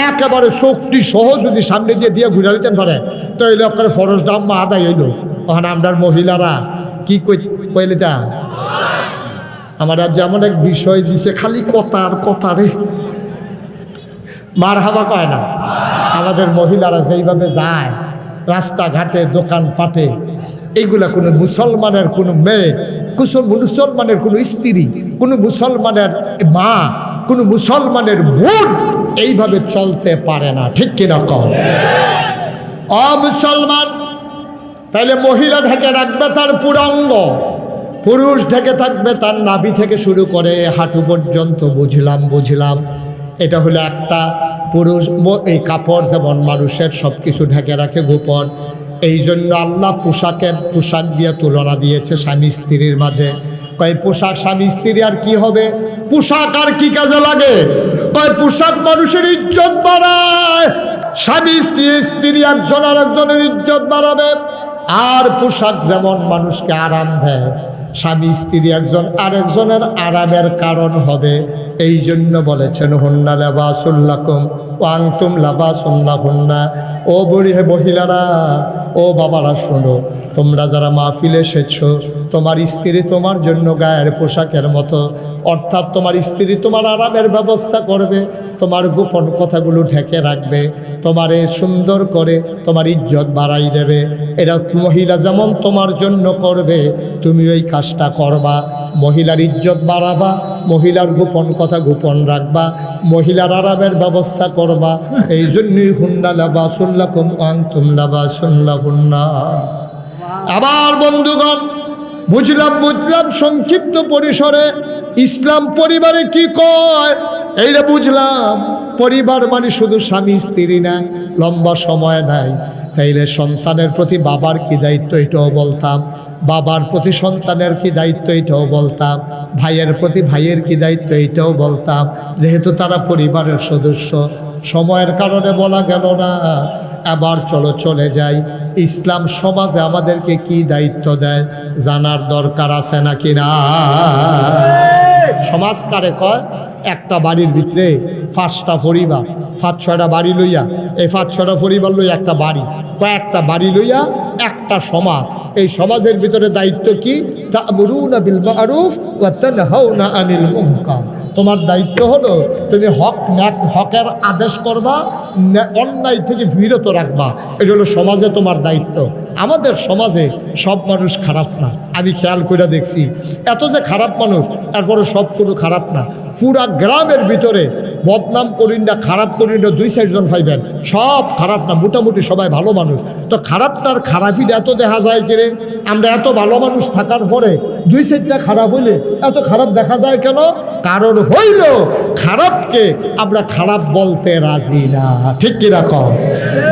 একেবারে শক্তি সহ যদি সামনে দিয়ে ঘুরে নিতেন পারে, তাইলে ওখানে ফরজ দাম আদায় হইল। ওখানে আমরা মহিলারা কি কইলে তা আমার যেমন এক বিষয় দিছে, খালি কথার কথা রে, মার হাবা কয় না। আমাদের মহিলারা যেইভাবে যায় রাস্তাঘাটে দোকান পাটে, এইগুলা কোনো মুসলমানের কোনো মেয়ে, মুসলমানের কোনো স্ত্রী, কোনো মুসলমানের মা, কোনো মুসলমানের বোন এইভাবে চলতে পারে না, ঠিক কিনা কম? অমুসলমান তাইলে মহিলা ঢেকে রাখবে তার পুরাঙ্গ, পুরুষ ঢেকে থাকবে তার নাভি থেকে শুরু করে হাঁটু পর্যন্ত। বুঝলাম এটা হলো একটা পুরুষ। এই কাপড় যেমন মানুষের সব কিছু ঢেকে রাখে গোপন, এই জন্য আল্লাহ পোশাক দিয়ে তুলনা দিয়েছে স্বামী স্ত্রীর মাঝে। কয় পোশাক স্বামী স্ত্রী আর কি হবে? পোশাক আর কি কাজে লাগে? কয় পোশাক মানুষের ইজ্জত বাড়ায়, স্বামী স্ত্রী একজন আর একজনের ইজ্জত বাড়াবে। আর পোশাক যেমন মানুষকে আরাম দেয়, স্বামী স্ত্রী একজন আরেকজনের আরামের কারণ হবে। এই জন্য বলেছেন হুন্না লিবাসুল লাকুম ওয়া আনতুম লিবাসুন লাহুন্না। ও বুড়ি হে মহিলারা, ও বাবারা শোনো, তোমরা যারা মাহফিলে এসেছো, তোমার স্ত্রী তোমার জন্য গায়ের পোশাকের মতো, অর্থাৎ তোমার স্ত্রী তোমার আরামের ব্যবস্থা করবে, তোমার গোপন কথাগুলো ঢেকে রাখবে, তোমারে সুন্দর করে তোমার ইজ্জত বাড়াই দেবে। এটা মহিলা যেমন তোমার জন্য করবে, তুমি ওই কাজটা করবা। মহিলার ইজ্জত বাড়াবা, মহিলার গোপন কথা গোপন রাখবা, মহিলার আরামের ব্যবস্থা করবা। এই জন্যই হুন্না লিবাসুল লাকুম ওয়া আনতুম লিবাসুন লাহুন্না। আবার বন্ধুগণ, বুঝলাম সংক্ষিপ্ত পরিসরে ইসলাম পরিবারে কি কয়। এইটা বুঝলাম পরিবার মানে শুধু স্বামী স্ত্রী না, লম্বা সময় নাই। তাইলে সন্তানের প্রতি বাবার কি দায়িত্ব এটাও বলতাম, বাবার প্রতি সন্তানের কি দায়িত্ব এটাও বলতাম, ভাইয়ের প্রতি ভাইয়ের কি দায়িত্ব এটাও বলতাম, যেহেতু তারা পরিবারের সদস্য। সময়ের কারণে বলা গেল না। এবার চলো চলে যাই, ইসলাম সমাজে আমাদেরকে কি দায়িত্ব দেয় জানার দরকার আছে নাকি না? সমাজ কারে কয়? একটা বাড়ির ভিতরে 5টা পরিবার, 5-6টা বাড়ি লইয়া, এই 5-6টা পরিবার লইয়া একটা বাড়ি, কয়েকটা বাড়ি লইয়া একটা সমাজ। এই সমাজের ভিতরে দায়িত্ব কি? তা'মুরুনা বিল মা'রুফ ওয়া তানহাউনা আনিল মুনকার। তোমার দায়িত্ব হলো তুমি হকের আদেশ করবা, অন্যায় থেকে বিরত রাখবা। এটা হলো সমাজে তোমার দায়িত্ব। আমাদের সমাজে সব মানুষ খারাপ না, আমি খেয়াল করে দেখছি। এত যে খারাপ মানুষ, তারপরে সব কোনো খারাপ না। পুরা গ্রামের ভিতরে বদনাম করিন না, খারাপ করিন না, 2-4 জন পাইবেন, সব খারাপ না, মোটামুটি সবাই ভালো মানুষ। তো খারাপটার খারাপই এত দেখা যায় কেন? আমরা এত ভালো মানুষ থাকার পরে 2-4টা খারাপ হইলে এত খারাপ দেখা যায় কেন? কারণ হইল খারাপকে আমরা খারাপ বলতে রাজি না। ঠিক কি রকম?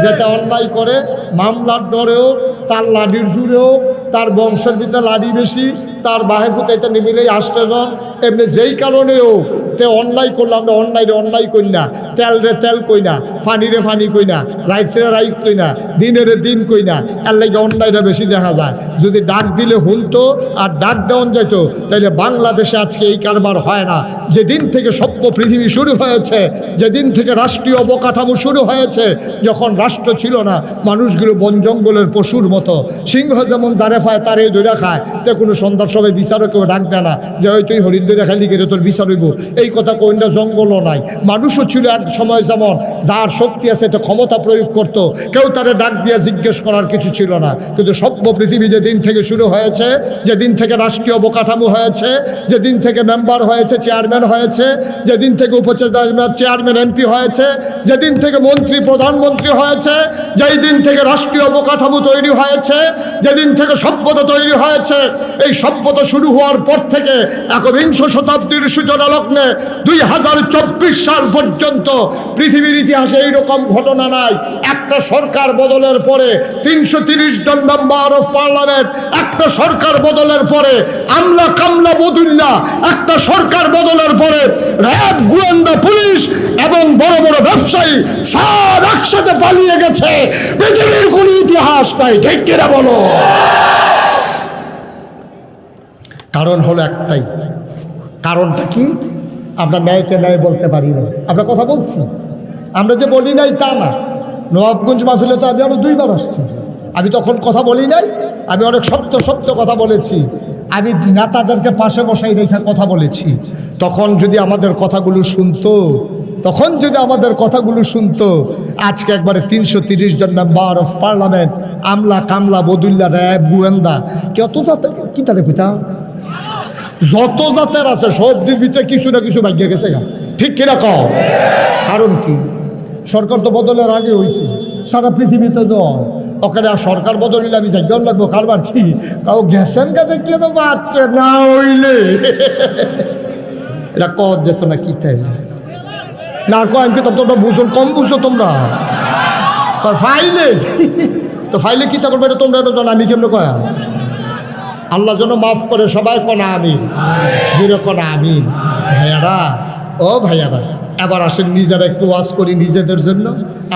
যেটা অন্যায় করে মামলার ডরেও, তার লাঠির জুড়েও, তার বংশের ভিতরে লাঠি বেশি, তার বাহে ফুটাইতে নিমিলেই 8টা জন, এমনি যেই কারণেও তে অন্যায় করলাম, আমরা অন্যায় কই না, তেল রে তেল কই না, ফানি রে ফানি কই না, রাইত রে রাইত কই না, দিনের দিন কই না, এর লাগে অন্যায়টা বেশি দেখা যায়। যদি ডাক দিলে হুলতো আর ডাক দেওয়ান যেত, তাইলে বাংলাদেশে আজকে এই কারবার হয় না। যেদিন থেকে সভ্য পৃথিবী শুরু হয়েছে, যেদিন থেকে রাষ্ট্রীয় অবকাঠামো শুরু হয়েছে, যখন রাষ্ট্র ছিল না, মানুষগুলো বন জঙ্গলের পশুর মতো, সিংহ যেমন যারে খায় তারে দৈরা খায়, তে কোনো সন্ধ্যার সবাই বিচারকেও ডাক দেয় না যে ওই তুই হরিণ দৈরা খাইলি গেলে তোর বিচার হইব, এই কথা কইনা। জঙ্গলও নাই, মানুষও ছিল এক সময় যেমন, যার শক্তি আছে তো ক্ষমতা প্রয়োগ করত, কেউ তারে ডাক দিয়ে জিজ্ঞেস করার কিছু ছিল না। কিন্তু সভ্য পৃথিবী যেদিন থেকে শুরু হয়েছে, যেদিন থেকে রাষ্ট্রীয় অবকাঠামো হয়েছে, যেদিন থেকে মেম্বার হয়েছে, চেয়ারম্যান হয়েছে, যেদিন থেকে চেয়ারম্যান এমপি হয়েছে, যেদিন থেকে মন্ত্রী প্রধানমন্ত্রী হয়েছে, যেই দিন থেকে রাষ্ট্রীয় অবকাঠামো তৈরি হয়েছে, যেদিন থেকে সভ্যতা তৈরি হয়েছে, এই সভ্যতা শুরু হওয়ার পর থেকে 21শ শতাব্দীর সূচনা লগ্নে 2024 সাল পর্যন্ত পৃথিবীর ইতিহাসে এইরকম ঘটনা নাই। একটা সরকার বদলের পরে 330 জন মেম্বার অফ পার্লামেন্ট, একটা সরকার বদলের পরে আমলা কামলা বদুল্লা, একটা সরকার বদলের পরে র্যাব, গোয়েন্দা পুলিশ এবং বড় বড় ব্যবসায়ী সব একসাথে পালিয়ে গেছে। পৃথিবীর কোন ইতিহাস নাই। ঠিক কিনা বলো? কারণ হলো একটাই। কারণটা কি? আমরা ন্যায়কে ন্যায় বলতে পারি না। আমরা কথা বলছি, আমরা যে বলি নাই তা না। নবাবগঞ্জ মাহফিলে তো আমি আরো 2বার আসছি, আমি তখন কথা বলি নাই। আমি অনেক সত্য কথা বলেছি। আমি নেতাদেরকে পাশে বসাই রেখে কথা বলেছি। তখন যদি আমাদের কথাগুলো শুনতো, আজকে একবারে 330 জন মেম্বার অফ পার্লামেন্ট, আমলা কামলা বদুল্লা, র্যাব, গোয়েন্দা, কত জাতের কি তারে পিতা, যত জাতের আছে সবটির ভিতরে কিছু না কিছু ভাগ্য গেছে। ঠিক কিরকম? কারণ কি? সরকার তো বদলের আগে হয়েছে, সারা পৃথিবীতে তো ওখানে আর সরকার বদল হইলে আমি জায়গাও লাগবো। কারবার কি কাউ গেছেন কা দেখিয়ে তো বাচ্চা না হইলে এটা কত যেত না কি তাই না কয় আমি তোমরা বুঝো, কম বুঝো তোমরা। ফাইলে তো ফাইলে কি তা করবে এটা তোমরা এটা জানো, আমি কেমন কয়া? আল্লাহ যেন মাফ করে সবাই কোনা আমিন, জিরো কোনা আমিন। ভাইয়ারা এবার আসেন নিজেরা একটু ওয়াজ করি নিজেদের জন্য।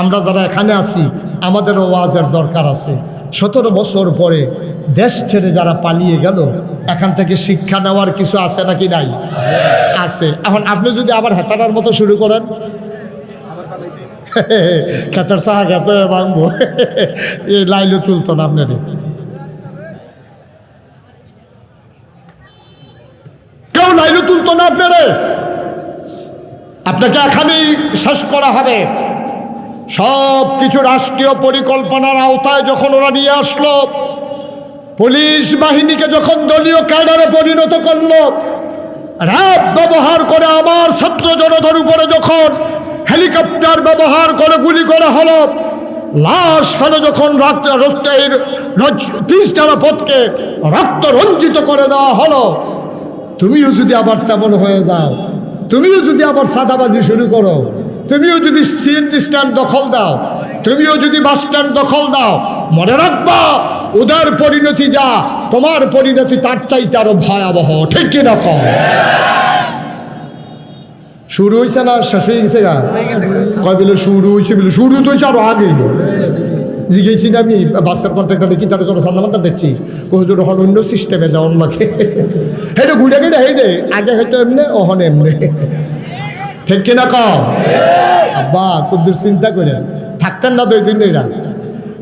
আমরা যারা এখানে আছি আমাদেরও ওয়াজের দরকার আছে। 17 বছর পরে দেশ ছেড়ে যারা পালিয়ে গেল, এখান থেকে শিক্ষা নেওয়ার কিছু আছে নাকি নাই? আছে। এখন আপনি যদি আবার হেতারার মতো শুরু করেন, খেতের সাহা খেতে ভাঙবো, এই লাইলও তুলতো না আপনার। কেউ লাইলও তুলতো না আপনারে। আপনাকে এখানেই শেষ করা হবে। সব কিছু রাষ্ট্রীয় পরিকল্পনার আওতায় যখন ওরা নিয়ে আসলো, পুলিশ বাহিনীকে যখন দলীয় ক্যাডারে পরিণত করলো, র্যাব ব্যবহার করে আমার ছাত্র জনতার উপরে যখন হেলিকপ্টার ব্যবহার করে গুলি করা হলো, লাশ ফেলে যখন তিস্তালা পথকে রক্ত রঞ্জিত করে দেওয়া হলো, তুমিও যদি আবার তেমন হয়ে যাও, তুমিও যদি আবার সাদাবাজি শুরু করো, তুমিও যদি সিএনজি স্ট্যান্ড দখল দাও, তুমিও যদি বাস স্ট্যান্ড দখল দাও, মনে রাখবা ওদের পরিণতি যা, তোমার পরিণতি তার চাইতে আরো ভয়াবহ। ঠিক কিনা কম? শুরু হয়েছে না শেষ হয়ে গেছে গা? কয় বলে শুরু হয়েছে, বলে শুরু তো হয়েছে আরো আগে। জিজ্ঞেসি না আমি বাসের কন্ট্রাক্টর কি তার তোর সান্নামানটা দেখছি, কোথাও হল অন্য সিস্টেমে যাওয়ার লাগে, হেঁটে ঘুরে গেলে হেঁটে আগে হেঁটে এমনি ওহন এমনি। ঠিক কিনা কম? আব্বা কুদ্দুর চিন্তা করে থাকতেন না 2 দিন এরা,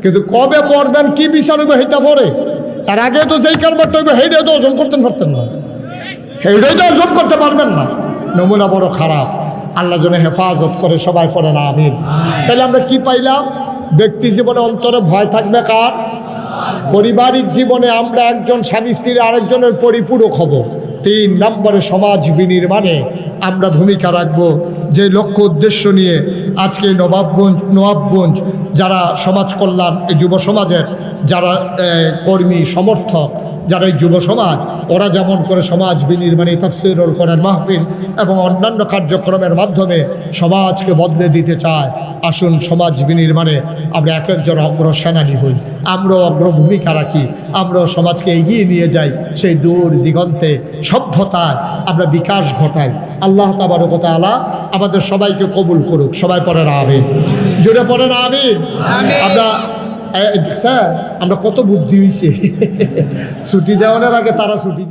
কিন্তু কবে মরবেন কি বিচার হইবে হেঁটা পরে, তার আগে তো যেই কারবারটা হইবে হেঁটে তো ওজন করতেন পারতেন না, হেঁটেই তো ওজন করতে পারবেন না। নমুনা বড় খারাপ, আল্লাহ যেন হেফাজত করে, সবাই পড়ে না আমিন। তাহলে আমরা কি পাইলাম? ব্যক্তি জীবনে অন্তরে ভয় থাকবে কার? পারিবারিক জীবনে আমরা একজন স্বামী স্ত্রী আরেকজনের পরিপূরক হব। 3 নম্বরে সমাজ বিনির্মাণে আমরা ভূমিকা রাখব। যে লক্ষ্য উদ্দেশ্য নিয়ে আজকে নবাবগঞ্জ যারা সমাজ কল্যাণ এই যুব সমাজের যারা কর্মী সমর্থক, যারা এই যুব সমাজ, ওরা যেমন করে সমাজ বিনির্মাণে তাফসীরুল কোরআন মাহফিল এবং অন্যান্য কার্যক্রমের মাধ্যমে সমাজকে বদলে দিতে চায়, আসুন সমাজ বিনির্মাণে আমরা এক একজন অগ্রসেনানী হই, আমরাও অগ্রভূমিকা রাখি, আমরাও সমাজকে এগিয়ে নিয়ে যাই, সেই দূর দিগন্তে সভ্যতায় আমরা বিকাশ ঘটাই। আল্লাহ তাবারক ওয়া তাআলা আমাদের সবাইকে কবুল করুক। সবাই পড়েন আমিন, জোরে পড়েন আমিন। আমরা দেখছেন আমরা কত বুদ্ধি হয়েছে, ছুটি যাওয়ার আগে তারা ছুটি